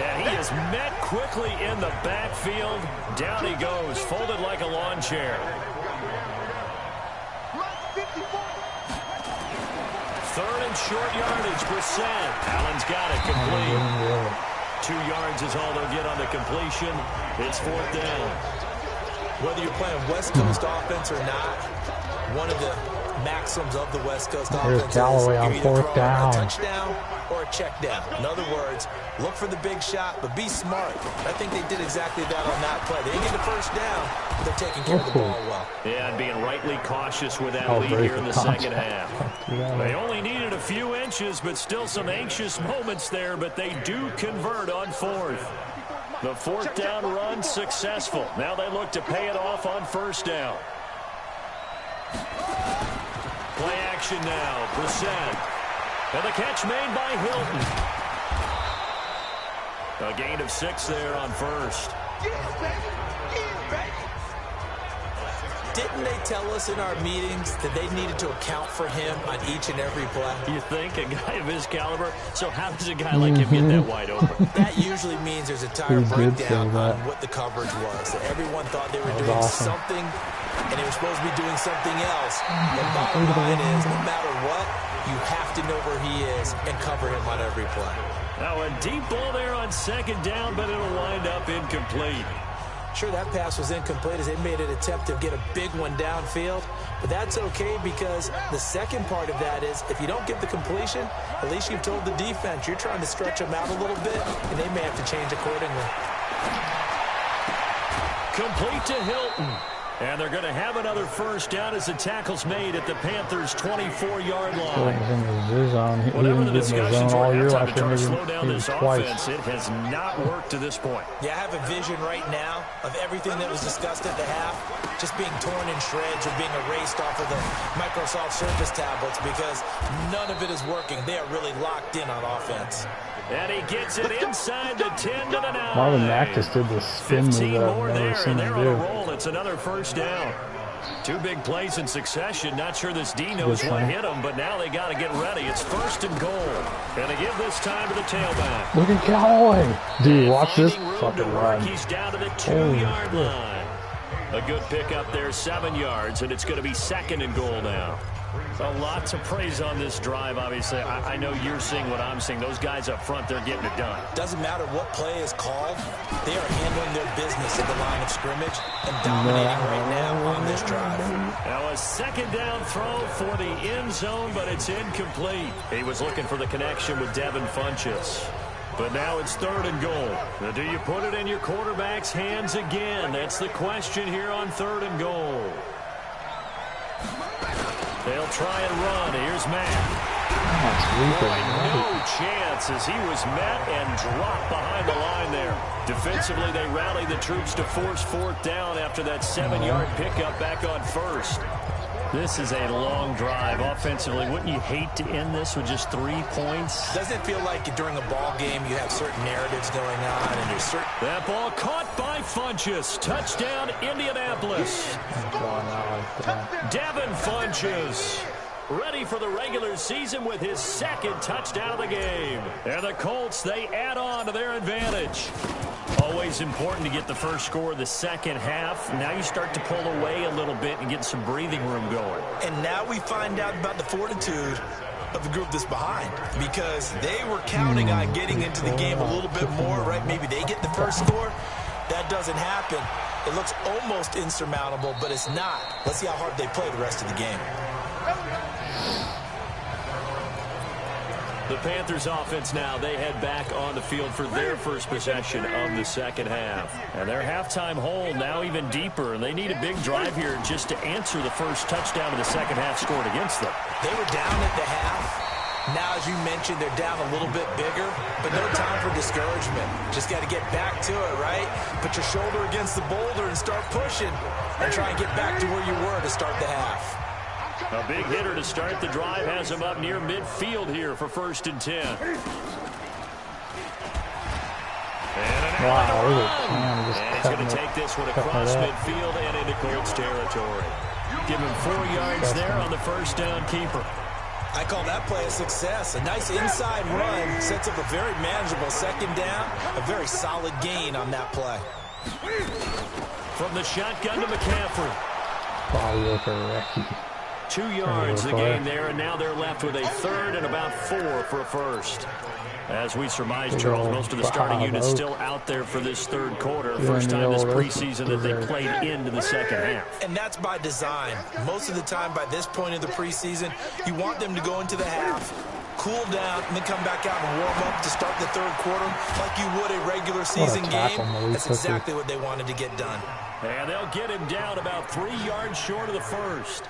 And he is met quickly in the backfield. Down he goes, folded like a lawn chair. Third and short yardage, Brissett. Allen's got it, complete. 2 yards is all they'll get on the completion. It's fourth down. Whether you're playing West Coast offense or not, one of the maxims of the West Coast offense is Callaway on you're fourth either down. a touchdown or a check down. In other words, look for the big shot, but be smart. I think they did exactly that on that play. They didn't get the first down, but they're taking care of the ball well. Yeah, and being rightly cautious with that lead very here in the second half. They only needed a few inches, but still some anxious moments there, but they do convert on fourth. The fourth down run successful. Now they look to pay it off on first down. Play action now, Brissett. And the catch made by Hilton. A gain of 6 there on first. Didn't they tell us in our meetings that they needed to account for him on each and every play? You think, a guy of his caliber? So how does a guy like him get that wide open? That usually means there's a tire breakdown on what the coverage was. That everyone thought they were doing something, and they were supposed to be doing something else. The bottom line is, no matter what, you have to know where he is and cover him on every play. Now a deep ball there on second down, but it'll wind up incomplete. Sure, that pass was incomplete as they made an attempt to get a big one downfield, but that's okay because the second part of that is if you don't get the completion, at least you've told the defense you're trying to stretch them out a little bit, and they may have to change accordingly. Complete to Hilton. And they're going to have another first down as the tackle's made at the Panthers' 24-yard line. Whatever the discussions were at halftime to try to slow down this offense, it has not worked to this point. Yeah, I have a vision right now of everything that was discussed at the half just being torn in shreds or being erased off of the Microsoft Surface tablets because none of it is working. They are really locked in on offense. And he gets it inside the 10 to the 9. Marlon Mack just did the spin move 15 that more I've never there, seen and him they're on a do. roll. It's another first down. 2 big plays in succession. Not sure this D knows what hit him, but now they got to get ready. It's first and goal. And they give this time to the tailback. Look at Callaway. Dude, watch this Finding room to fucking work. run. He's down to the 2-yard line. A good pickup there, 7 yards, and it's going to be second and goal now. A lot to praise on this drive, obviously. I know you're seeing what I'm seeing. Those guys up front, they're getting it done. Doesn't matter what play is called. They are handling their business at the line of scrimmage and dominating right now on this drive. Now a second down throw for the end zone, but it's incomplete. He was looking for the connection with Devin Funchess. But now it's third and goal. Now, do you put it in your quarterback's hands again? That's the question here on third and goal. They'll try and run. Here's Matt. No chance as he was met and dropped behind the line there. Defensively, they rally the troops to force fourth down after that 7-yard pickup back on first. This is a long drive. Offensively, wouldn't you hate to end this with just 3 points? Doesn't it feel like during a ball game you have certain narratives going on and there's certain... That ball caught by Funchess. Touchdown, Indianapolis. Devin Funchess ready for the regular season with his second touchdown of the game. And the Colts, they add on to their advantage. Always important to get the first score of the second half. Now you start to pull away a little bit and get some breathing room going. And now we find out about the fortitude of the group that's behind because they were counting on getting into the game a little bit more, right? Maybe they get the first score. That doesn't happen, it looks almost insurmountable, but it's not. Let's see how hard they play the rest of the game. The Panthers offense now, they head back on the field for their first possession of the second half. And their halftime hole now even deeper, and they need a big drive here just to answer the first touchdown of the second half scored against them. They were down at the half. Now, as you mentioned, they're down a little bit bigger, but no time for discouragement. Just got to get back to it, right? Put your shoulder against the boulder and start pushing and try and get back to where you were to start the half. A big hitter to start the drive has him up near midfield here for 1st and 10. Wow, look at And he's going to take this one across midfield and into Colts territory. Give him 4 yards there on the first down keeper. I call that play a success. A nice inside run sets up a very manageable second down. A very solid gain on that play. From the shotgun to McCaffrey. Probably look wrecky. 2 yards the game there, and now they're left with a 3rd and about 4 for a first. As we surmise, Charles, most of the starting units still out there for this 3rd quarter. First time this preseason that they played into the second half. And that's by design. Most of the time by this point in the preseason, you want them to go into the half, cool down, and then come back out and warm up to start the 3rd quarter like you would a regular season game. That's exactly what they wanted to get done. And they'll get him down about 3 yards short of the first.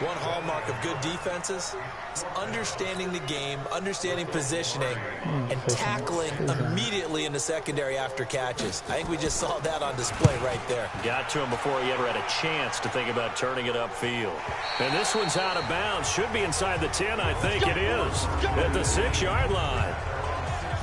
One hallmark of good defenses is understanding the game, understanding positioning, and tackling immediately in the secondary after catches. I think we just saw that on display right there. Got to him before he ever had a chance to think about turning it upfield. And this one's out of bounds. Should be inside the 10, I think it is. At the 6-yard line.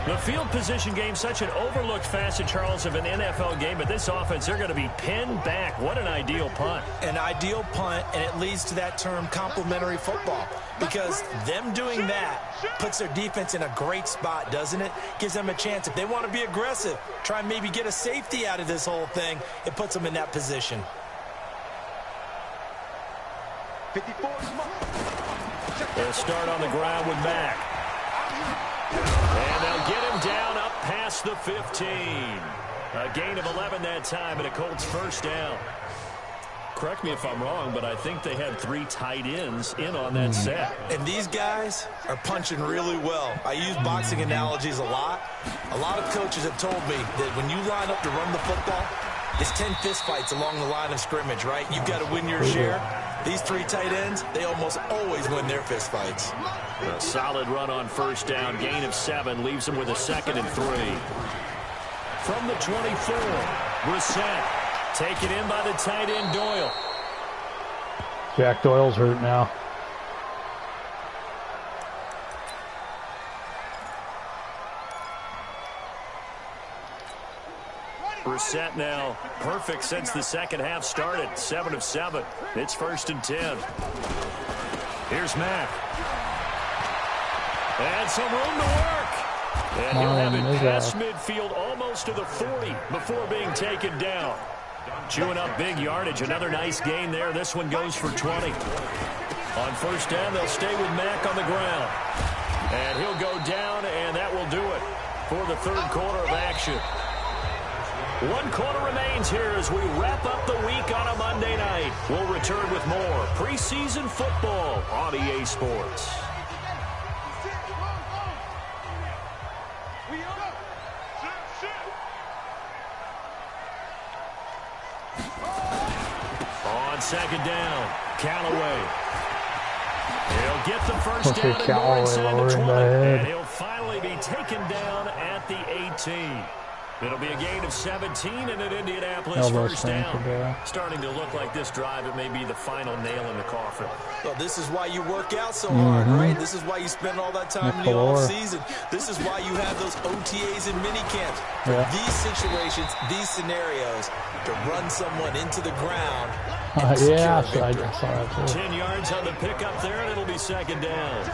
The field position game, such an overlooked facet, Charles, of an NFL game, but this offense, they're going to be pinned back. What an ideal punt. An ideal punt, and it leads to that term complementary football, because them doing that puts their defense in a great spot, doesn't it? Gives them a chance. If they want to be aggressive, try and maybe get a safety out of this whole thing, it puts them in that position. 54. They'll start on the ground with Mack. And they'll get him down up past the 15. A gain of 11 that time, and a Colts first down. Correct me if I'm wrong, but I think they had 3 tight ends in on that set. And these guys are punching really well. I use boxing analogies a lot. A lot of coaches have told me that when you line up to run the football, it's 10 fistfights along the line of scrimmage, right? You've got to win your share. These 3 tight ends, they almost always win their fistfights. A solid run on first down. Gain of 7 leaves them with a 2nd and 3. From the 24, Brissett taken in by the tight end Doyle. Jack Doyle's hurt now. Brissett now perfect since the second half started. 7 of 7. It's 1st and 10. Here's Mack. And some room to work. And he'll have it past midfield almost to the 40 before being taken down. Chewing up big yardage. Another nice gain there. This one goes for 20. On first down, they'll stay with Mack on the ground. And he'll go down, and that will do it for the 3rd quarter of action. 1 quarter remains here as we wrap up the week on a Monday night. We'll return with more preseason football on EA Sports. On second down, Callaway. He'll get the first down and more inside the 20. And he'll finally be taken down at the 18. It'll be a gain of 17 and an Indianapolis first down. Starting to look like this drive, it may be the final nail in the coffin. Well, this is why you work out so hard, right? This is why you spend all that time in the off-season. This is why you have those OTAs and minicamps. For these situations, these scenarios, to run someone into the ground. Yeah, I saw that too. 10 yards on the pickup there, and it'll be second down.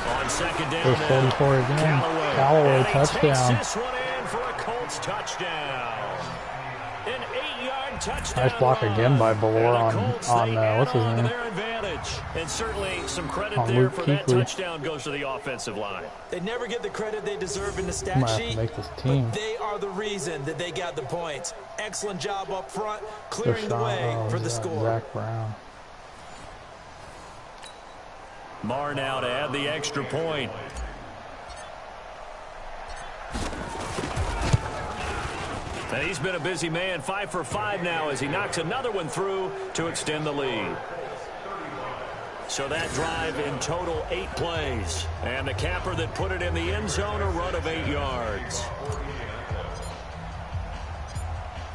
On second down now, 44 again. Callaway touchdown. This one in for a Colts touchdown. An 8-yard touchdown. Nice block again by Ballore on what's his name? advantage. And certainly some credit Oh, there Luke for that Kuechly. touchdown goes to the offensive line. They never get the credit they deserve in the I stat might have to sheet, make this team. but they are the reason that they got the points. Excellent job up front, clearing the way for the score. Zach Brown. Marr now to add the extra point. And he's been a busy man, 5 for 5 now as he knocks another one through to extend the lead. So that drive in total 8 plays. And the capper that put it in the end zone, a run of 8 yards.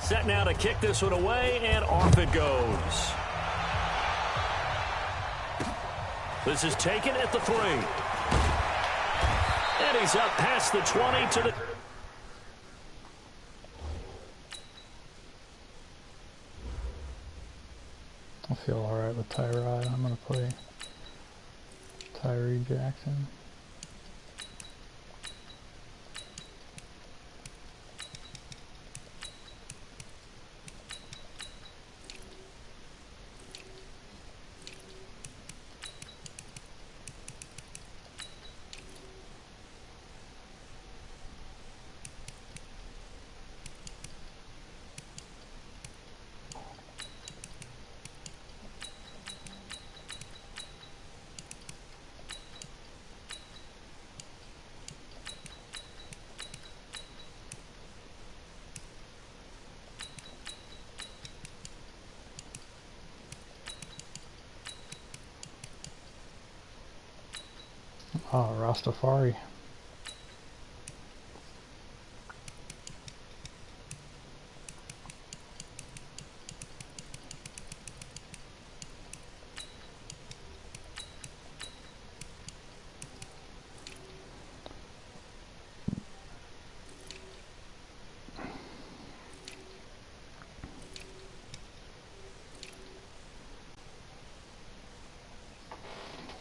Set now to kick this one away, and off it goes. This is taken at the 3. And he's up past the 20 to the... I feel alright with Tyrod. I'm going to play Tyree Jackson. Oh, Rastafari.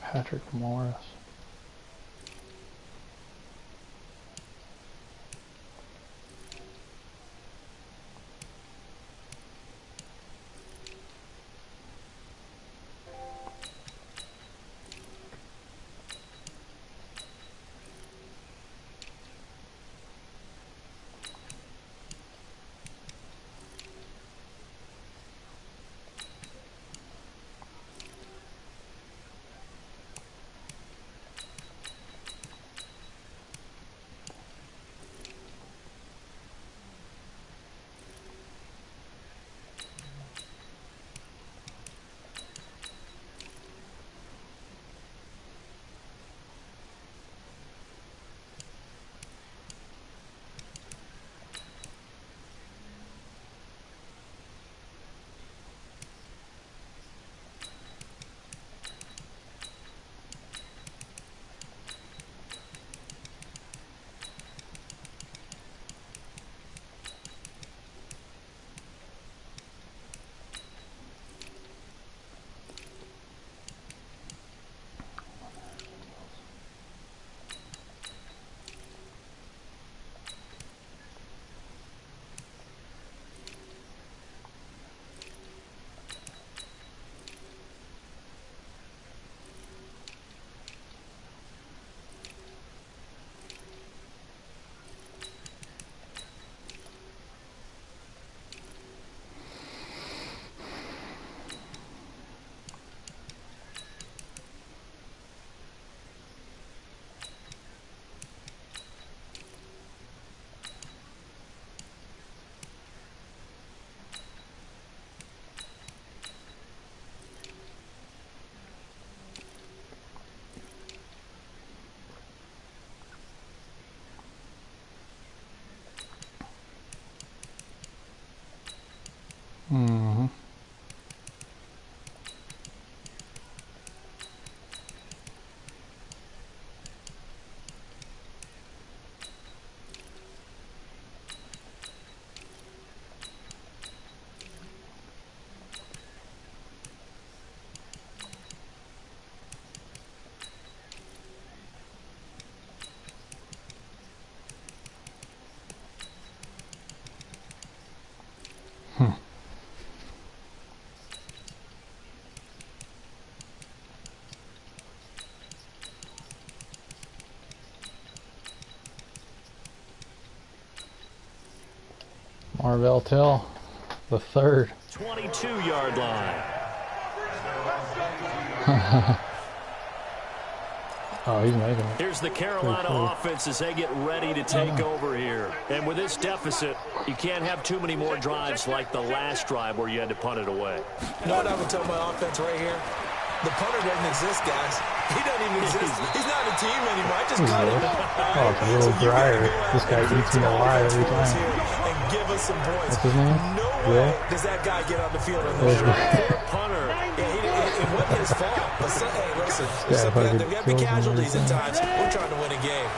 Patrick Morris. Marvell Tell, the third. 22-yard line. Oh, he's making it. Here's the Carolina offense as they get ready to take over here. And with this deficit, you can't have too many more drives like the last drive where you had to punt it away. You know what I would tell my offense right here? The punter doesn't exist, guys. He doesn't even exist. He's not a team anymore. I just cut him. Oh, it's a little drier. This guy eats me alive every time. And give us some points. What's his name? No way does that guy get on the field on the punter. Yeah, it wasn't his fault. But hey, listen, there got to be casualties at times. We're trying to win a game.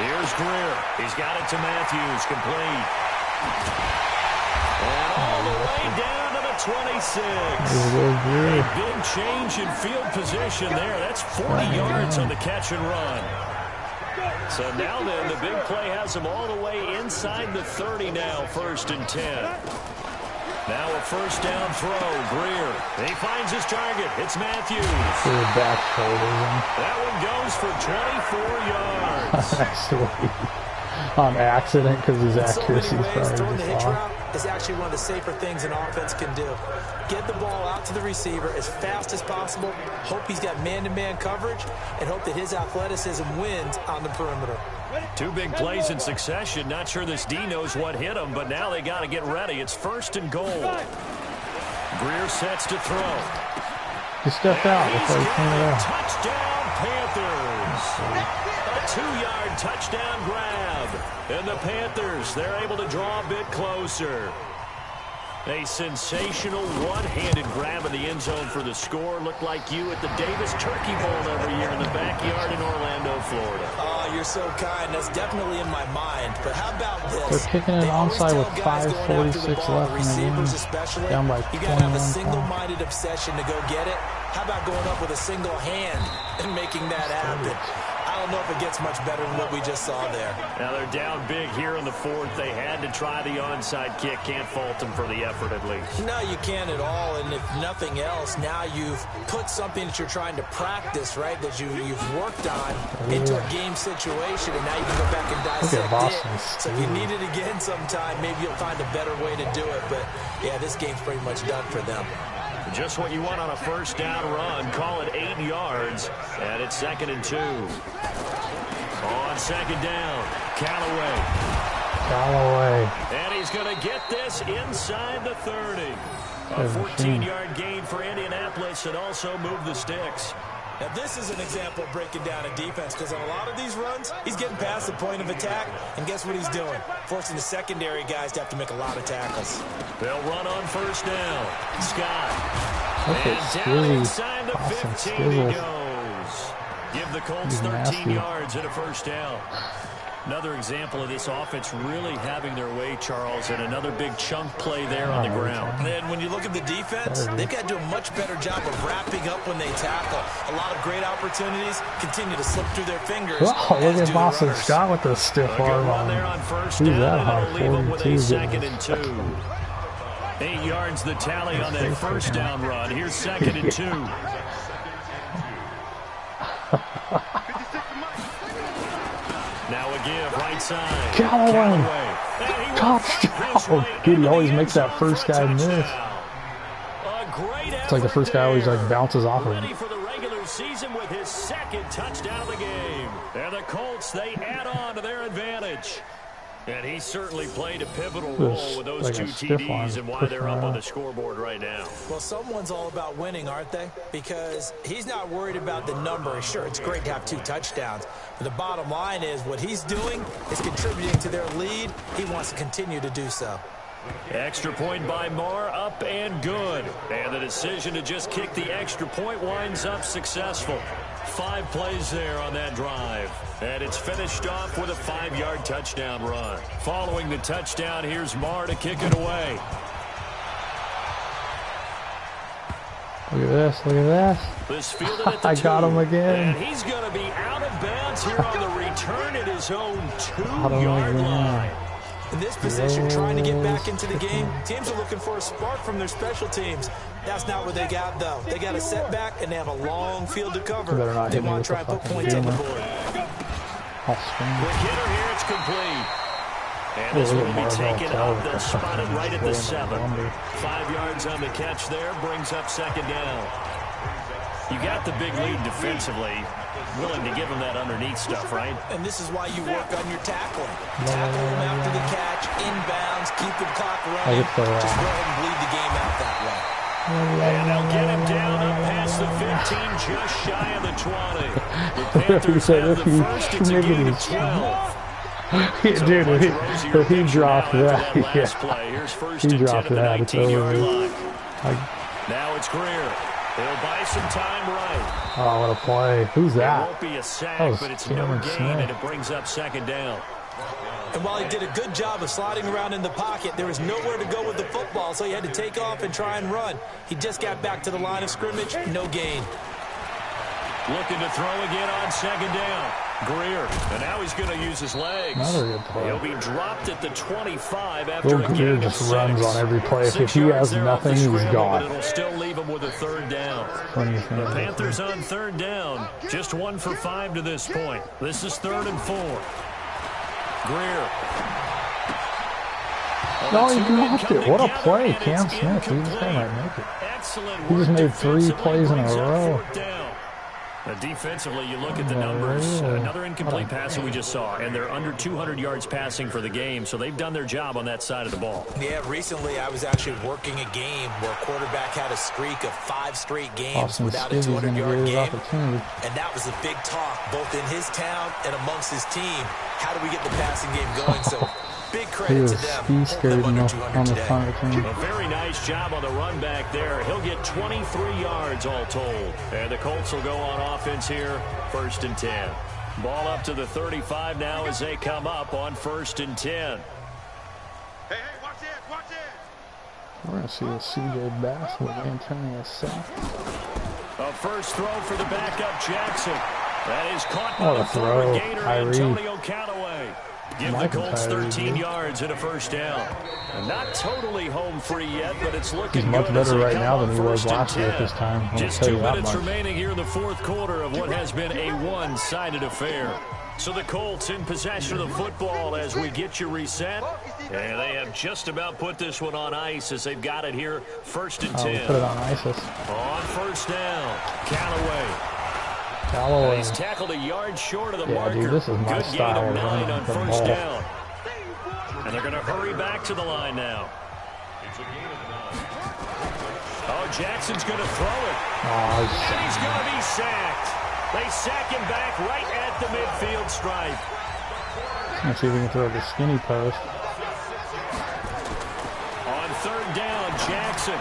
Here's Greer. He's got it to Matthews, complete. And all the way down to the 26. A big change in field position there. That's 40 yards on the catch and run. So now then, the big play has him all the way inside the 30 now, 1st and 10. Now a first down throw, Greer. He finds his target. It's Matthews. That one goes for 24 yards. On accident, because his accuracy is throwing the hitch probably route is actually one of the safer things an offense can do. Get the ball out to the receiver as fast as possible, hope he's got man-to-man coverage, and hope that his athleticism wins on the perimeter. 2 big plays in succession. Not sure this D knows what hit him, but now they got to get ready. It's 1st and goal. Greer sets to throw. He stepped out before he came out. Touchdown, Panthers. A 2-yard touchdown grab. And the Panthers, they're able to draw a bit closer. A sensational one-handed grab in the end zone for the score. Looked like you at the Davis Turkey Bowl every year in the backyard in Orlando, Florida. Oh, you're so kind. That's definitely in my mind. But how about this? They're kicking it onside with 5:46 left in the game. Down by 21 You got to have a single-minded obsession to go get it. How about going up with a single hand and making that happen? I don't know if it gets much better than what we just saw there. Now they're down big here in the 4th. They had to try the onside kick. Can't fault them for the effort at least. No, you can't at all. And if nothing else, now you've put something that you're trying to practice, right, that you've worked on into a game situation, and now you can go back and dissect it. So if you need it again sometime, maybe you'll find a better way to do it. But, yeah, this game's pretty much done for them. Just what you want on a first down run. Call it 8 yards. And it's 2nd and 2. On 2nd down, Callaway. And he's going to get this inside the 30. A 14-yard gain for Indianapolis and also move the sticks. Now, this is an example of breaking down a defense, because on a lot of these runs, he's getting past the point of attack, and guess what he's doing? Forcing the secondary guys to have to make a lot of tackles. They'll run on first down. Scott. And down inside the 15 he goes. Give the Colts 13 yards and a first down. Another example of this offense really having their way, Charles, and another big chunk play there on the ground. And when you look at the defense, they've got to do a much better job of wrapping up when they tackle. A lot of great opportunities continue to slip through their fingers. Oh, look at Boston Scott with the stiff arm on. Who's that hard? 42. 2nd and 2. 8 yards the tally on that first down run. Here's 2nd and 2. Now a give, right side. Callaway. Touchdown. Dude, he always makes that first guy miss. It's like the first guy always like bounces off of him. Ready for the regular season with his 2nd touchdown of the game. And the Colts, they add on to their advantage. And he certainly played a pivotal role with those 2 TDs and why they're up on the scoreboard right now. Well, someone's all about winning, aren't they? Because he's not worried about the number. Sure, it's great to have 2 touchdowns. But the bottom line is what he's doing is contributing to their lead. He wants to continue to do so. Extra point by Marr, up and good. And the decision to just kick the extra point winds up successful. 5 plays there on that drive. And it's finished off with a 5-yard touchdown run. Following the touchdown, here's Marr to kick it away. Look at this, look at this. This fielded at the I got him again. And he's going to be out of bounds here on the return at his own 2-yard line. In this position, trying to get back into the game, teams are looking for a spark from their special teams. That's not what they got, though. They got a setback, and they have a long field to cover. They want to try and put points on the board. The hitter here, it's complete. And this one will be taken up. They'll spot it right at the 7. 5 yards on the catch there. Brings up second down. You got the big lead defensively. Willing to give them that underneath stuff, right? And this is why you work on your tackling. Tackle them after the catch, inbounds, keep the clock running. Just go ahead and bleed the game out that way. And they'll get him down up past the 15, just shy of the 20. The Panthers have the first. It's a gain of 12. Dude, he dropped that. Here's first and 10 at the 19-yard line. Now it's Greer. He'll buy some time right. Oh, what a play. Who's that? It won't be a sack, but it's no gain, and it brings up second down. And while he did a good job of sliding around in the pocket, there was nowhere to go with the football, so he had to take off and try and run. He just got back to the line of scrimmage, no gain. Looking to throw again on second down. Greer, and now he's going to use his legs. He'll be dropped at the 25 after a Greer gain of 6. just runs on every play. If he has nothing, he's gone. It'll still leave him with a third down. The Panthers on third down, just 1 for 5 to this point. This is 3rd and 4. Greer. No, he dropped it. What a play, Cam Smith. He just might make it. Excellent. He just made 3 plays in a row. Defensively, you look at the numbers. Another incomplete pass that we just saw, and they're under 200 yards passing for the game, so they've done their job on that side of the ball. Yeah, recently I was actually working a game where a quarterback had a streak of 5 straight games without a 200-yard game, and that was a big talk both in his town and amongst his team. How do we get the passing game going? So big credit to them. Scared on the front of the team. A very nice job on the run back there. He'll get 23 yards all told. And the Colts will go on offense here, 1st and 10. Ball up to the 35 now as they come up on 1st and 10. Hey, watch it, watch it. We're going to see a C.J. Bass with Antonio sack. A first throw for the backup Jackson. That is caught by What the a forward throw, gainer, Tyree. Antonio Callaway. Give the Colts 13 yards and a first down. Not totally home free yet, but it's looking He's much good better as right now than he was 1st and last year 10. at this time. Just 2 minutes remaining here in the 4th quarter of what has been a one-sided affair. So the Colts in possession of the football as we get you reset. And they have just about put this one on ice as they've got it here, 1st and 10. Put it on ISIS. On first down, Callaway. He's tackled a yard short of the marker. Dude, this is my Good style gain of 9 on first ball. down. And they're going to hurry back to the line now. Oh, Jackson's going to throw it. And he's going to be sacked. They sack him back right at the midfield stripe. Let's see if we can throw the skinny post. On third down, Jackson.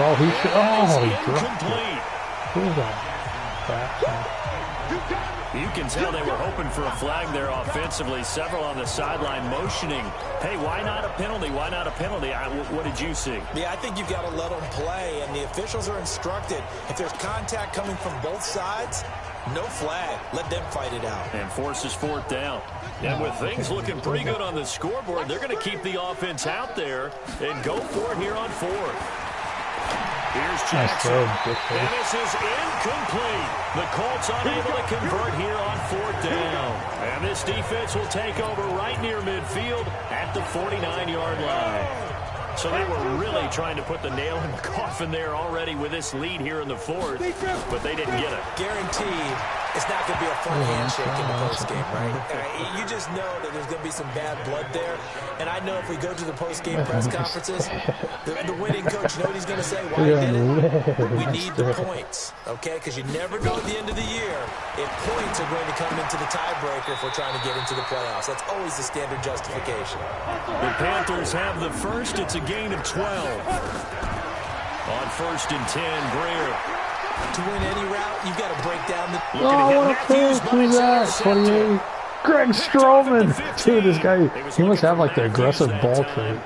Oh, he dropped incomplete. it. Who is that? You can tell they were hoping for a flag there offensively. Several on the sideline motioning. Hey, why not a penalty? Why not a penalty? What did you see? Yeah, I think you've got to let them play, and the officials are instructed. If there's contact coming from both sides, no flag. Let them fight it out. And forces 4th down. And with things looking pretty good on the scoreboard, they're going to keep the offense out there and go for it here on 4th. Here's Jackson, and this is incomplete. The Colts unable to convert here on 4th down. And this defense will take over right near midfield at the 49-yard line. So they were really trying to put the nail in the coffin there already with this lead here in the 4th, but they didn't get it. Guaranteed, it's not going to be a fun handshake in the postgame, right? You just know that there's going to be some bad blood there. And I know if we go to the postgame press conferences, the winning coach, you know what he's going to say? Why did it? We need the points, okay? Because you never know at the end of the year if points are going to come into the tiebreaker if we're trying to get into the playoffs. That's always the standard justification. The Panthers have the first. It's a gain of 12. On 1st and 10, Greer. To win any route, you've got to break down the... what a pick! Who's that? 28. Greg Stroman! Dude, this guy, he must have like the aggressive ball trait.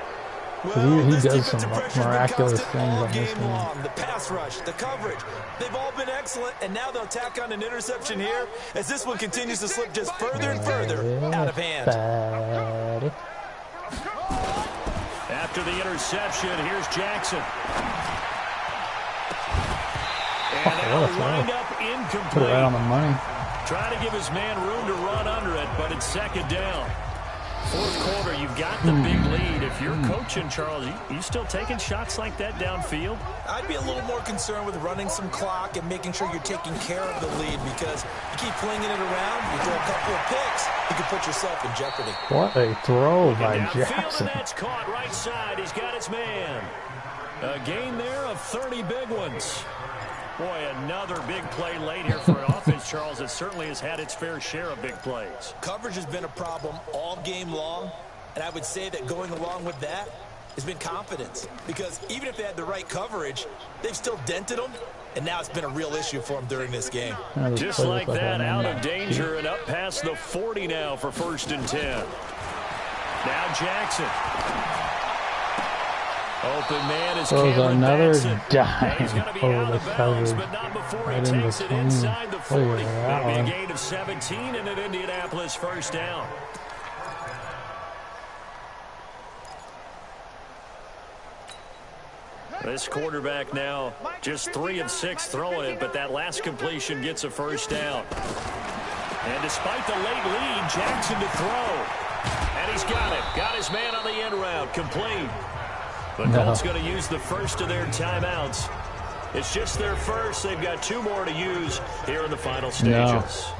He does some miraculous things on this game. The pass rush, the coverage, they've all been excellent, and now they'll tack on an interception here as this one continues to slip just further and further out of hand. After the interception, here's Jackson. And that'll wind up incomplete. Put it right on the money. Trying to give his man room to run under it, but it's 2nd down. 4th quarter, you've they've got the big lead. If you're coaching, Charles, you still taking shots like that downfield? I'd be a little more concerned with running some clock and making sure you're taking care of the lead, because you keep flinging it around, you throw a couple of picks, you can put yourself in jeopardy. What a throw by Downfield, Jackson. and that's caught right side. He's got his man. A gain there of 30 big ones. Boy, another big play late here for an offense, Charles, that certainly has had its fair share of big plays. Coverage has been a problem all game long, and I would say that going along with that has been confidence, because even if they had the right coverage, they've still dented them, and now it's been a real issue for them during this game. Just like that, out of danger and up past the 40 now for 1st and 10. Now Jackson. Open man is another Benson. dime He's going to be over out the of bounds, coverage. but not before Right he in takes it between. inside the 40. Look at that That'll be a one. gain of 17 and an Indianapolis 1st down. This quarterback now just 3 of 6 throwing it, but that last completion gets a 1st down. And despite the late lead, Jackson to throw. And he's got it. Got his man on the end route. Complete. The Colts going to use the first of their timeouts. It's just their first. They've got 2 more to use here in the final stages.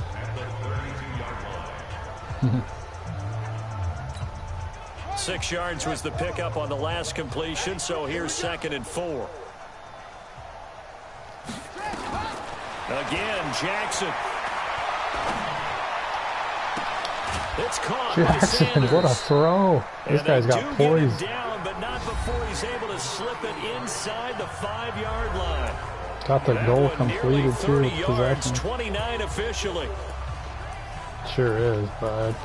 6 yards was the pickup on the last completion, so here's 2nd and 4. Again, Jackson. It's caught Jackson, by Sanders. what a throw. This guy's got poise. Down, but not before he's able to slip it inside the 5-yard line. Got the goal completed too with yards, possession. 29 officially. Sure is, bud.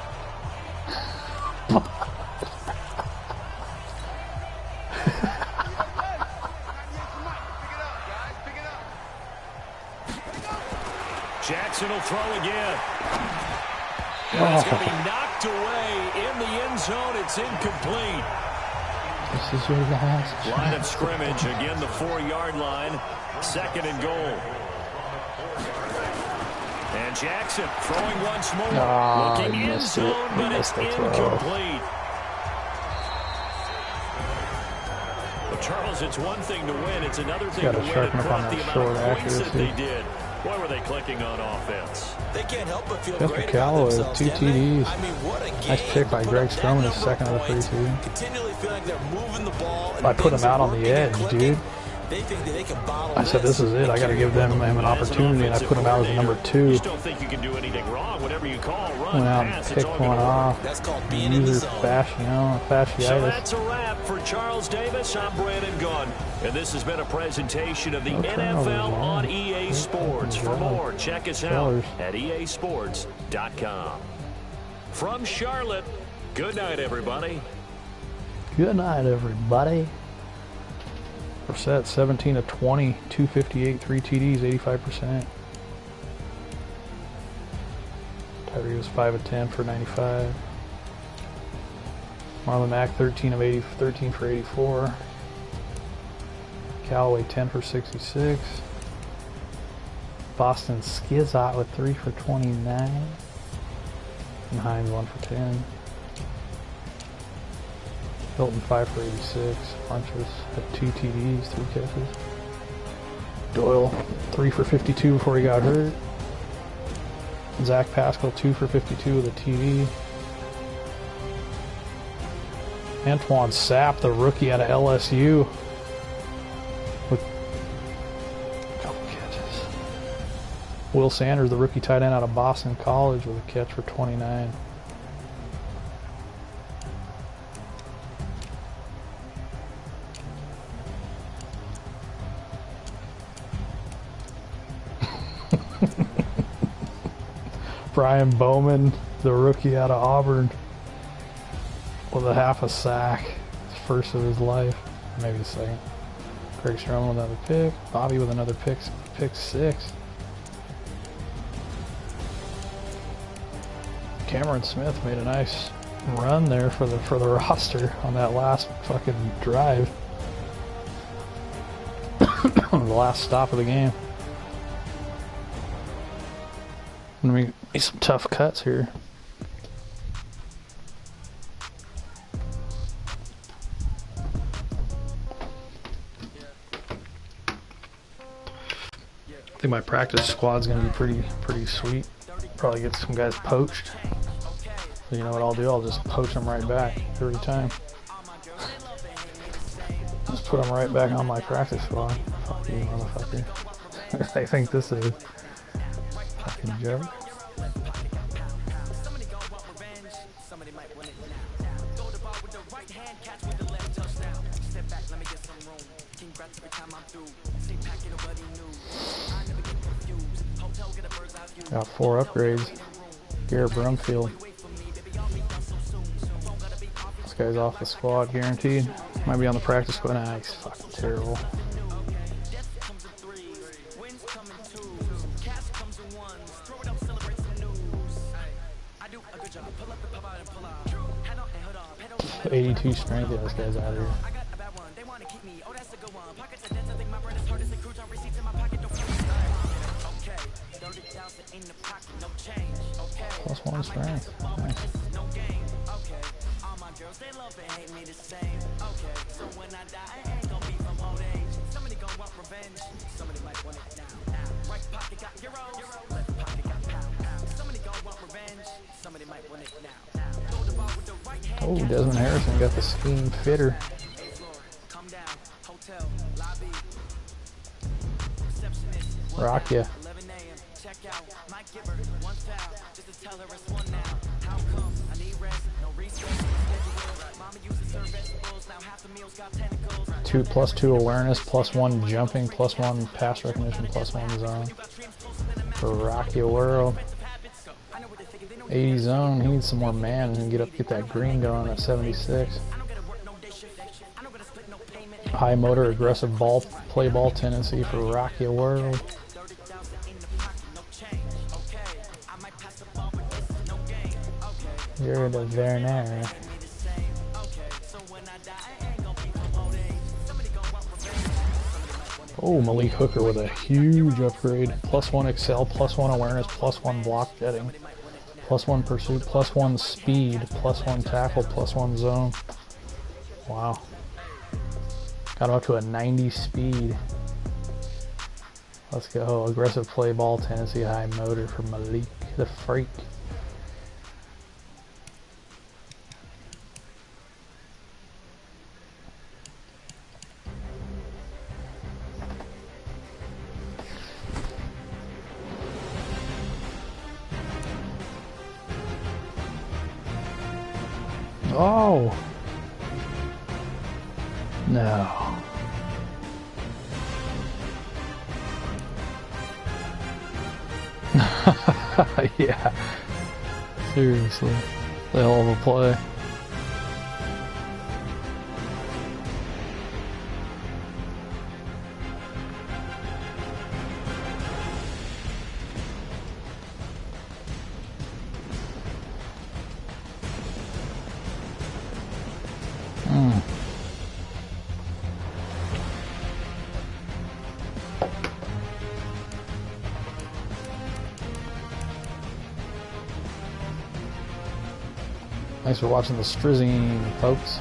Jackson will throw again. And it's going to be knocked away in the end zone. It's incomplete. This is your last Line of scrimmage, again the 4-yard line. 2nd and goal. And Jackson throwing once more. Looking end zone, but it's incomplete. Well, Charles, it's one thing to win. It's another thing to win and drop the amount of points that they did. Boy, were they clicking on offense. They can't help but feel Jeff great McCalloway about with 2 themselves, can't they? TDs. I mean, what a game. Nice pick by Greg Stroman, his 2nd of the preseason. Continually feeling like they're moving the ball. I put him out on the edge, dude. They think that they can bottle I said, this is it. I got to give him an opportunity, and I put him out as a number 2. You just don't think you can do anything wrong. Whatever you call, run, Went out and pass, it's picked all one gonna off. work. That's called being in the User zone. fasciitis. So that's a wrap for Charles Davis. I'm Brandon Gunn. And this has been a presentation of the NFL on EA Sports. For more, check us out at easports.com. From Charlotte, good night, everybody. Good night, everybody. Brissett, 17 of 20, 258, 3 TDs, 85%. Tyree was 5 of 10 for 95. Marlon Mack, 13 for 84. Callaway, 10 for 66. Boston Skizot with 3 for 29. And Hines, 1 for 10. Hilton, 5 for 86. Funches had 2 TDs, 3 catches. Doyle, 3 for 52 before he got hurt. Zach Pascal, 2 for 52 with a TD. Antoine Sapp, the rookie out of LSU, with a couple catches. Will Sanders, the rookie tight end out of Boston College, with a catch for 29. Brian Bowman, the rookie out of Auburn, with a half a sack. His first of his life, maybe the second. Greg Stroman with another pick. Bobby with another pick 6. Cameron Smith made a nice run there for the roster on that last fucking drive. The last stop of the game. Gonna be some tough cuts here. I think my practice squad's gonna be pretty sweet. Probably get some guys poached. So you know what I'll do? I'll just poach them right back every time. Just put them right back on my practice squad. Fuck you, motherfucker. I think this is fucking joke. Got 4 upgrades. Garrett Brumfield. This guy's off the squad, guaranteed. Might be on the practice squad. Nah, he's fucking terrible. .82 strength. Yeah, this guy's out of here. +1 strength. Nice. Oh, Desmond Harrison got the scheme fitter. Rock ya. +2 awareness, +1 jumping, +1 pass recognition, +1 zone. For Rocky World. 80 zone, he needs some more man and get that green going at 76. High motor, aggressive play ball tendency for Rocky World. You're the Werner. Oh, Malik Hooker with a huge upgrade. +1 excel, +1 awareness, +1 block jetting, +1 pursuit, +1 speed, +1 tackle, +1 zone. Wow. Got him up to a 90 speed. Let's go. Aggressive play ball tendency, high motor for Malik the Freak. Oh no. Yeah. Seriously. The hell of a play. Thanks for watching the Strizzing, folks.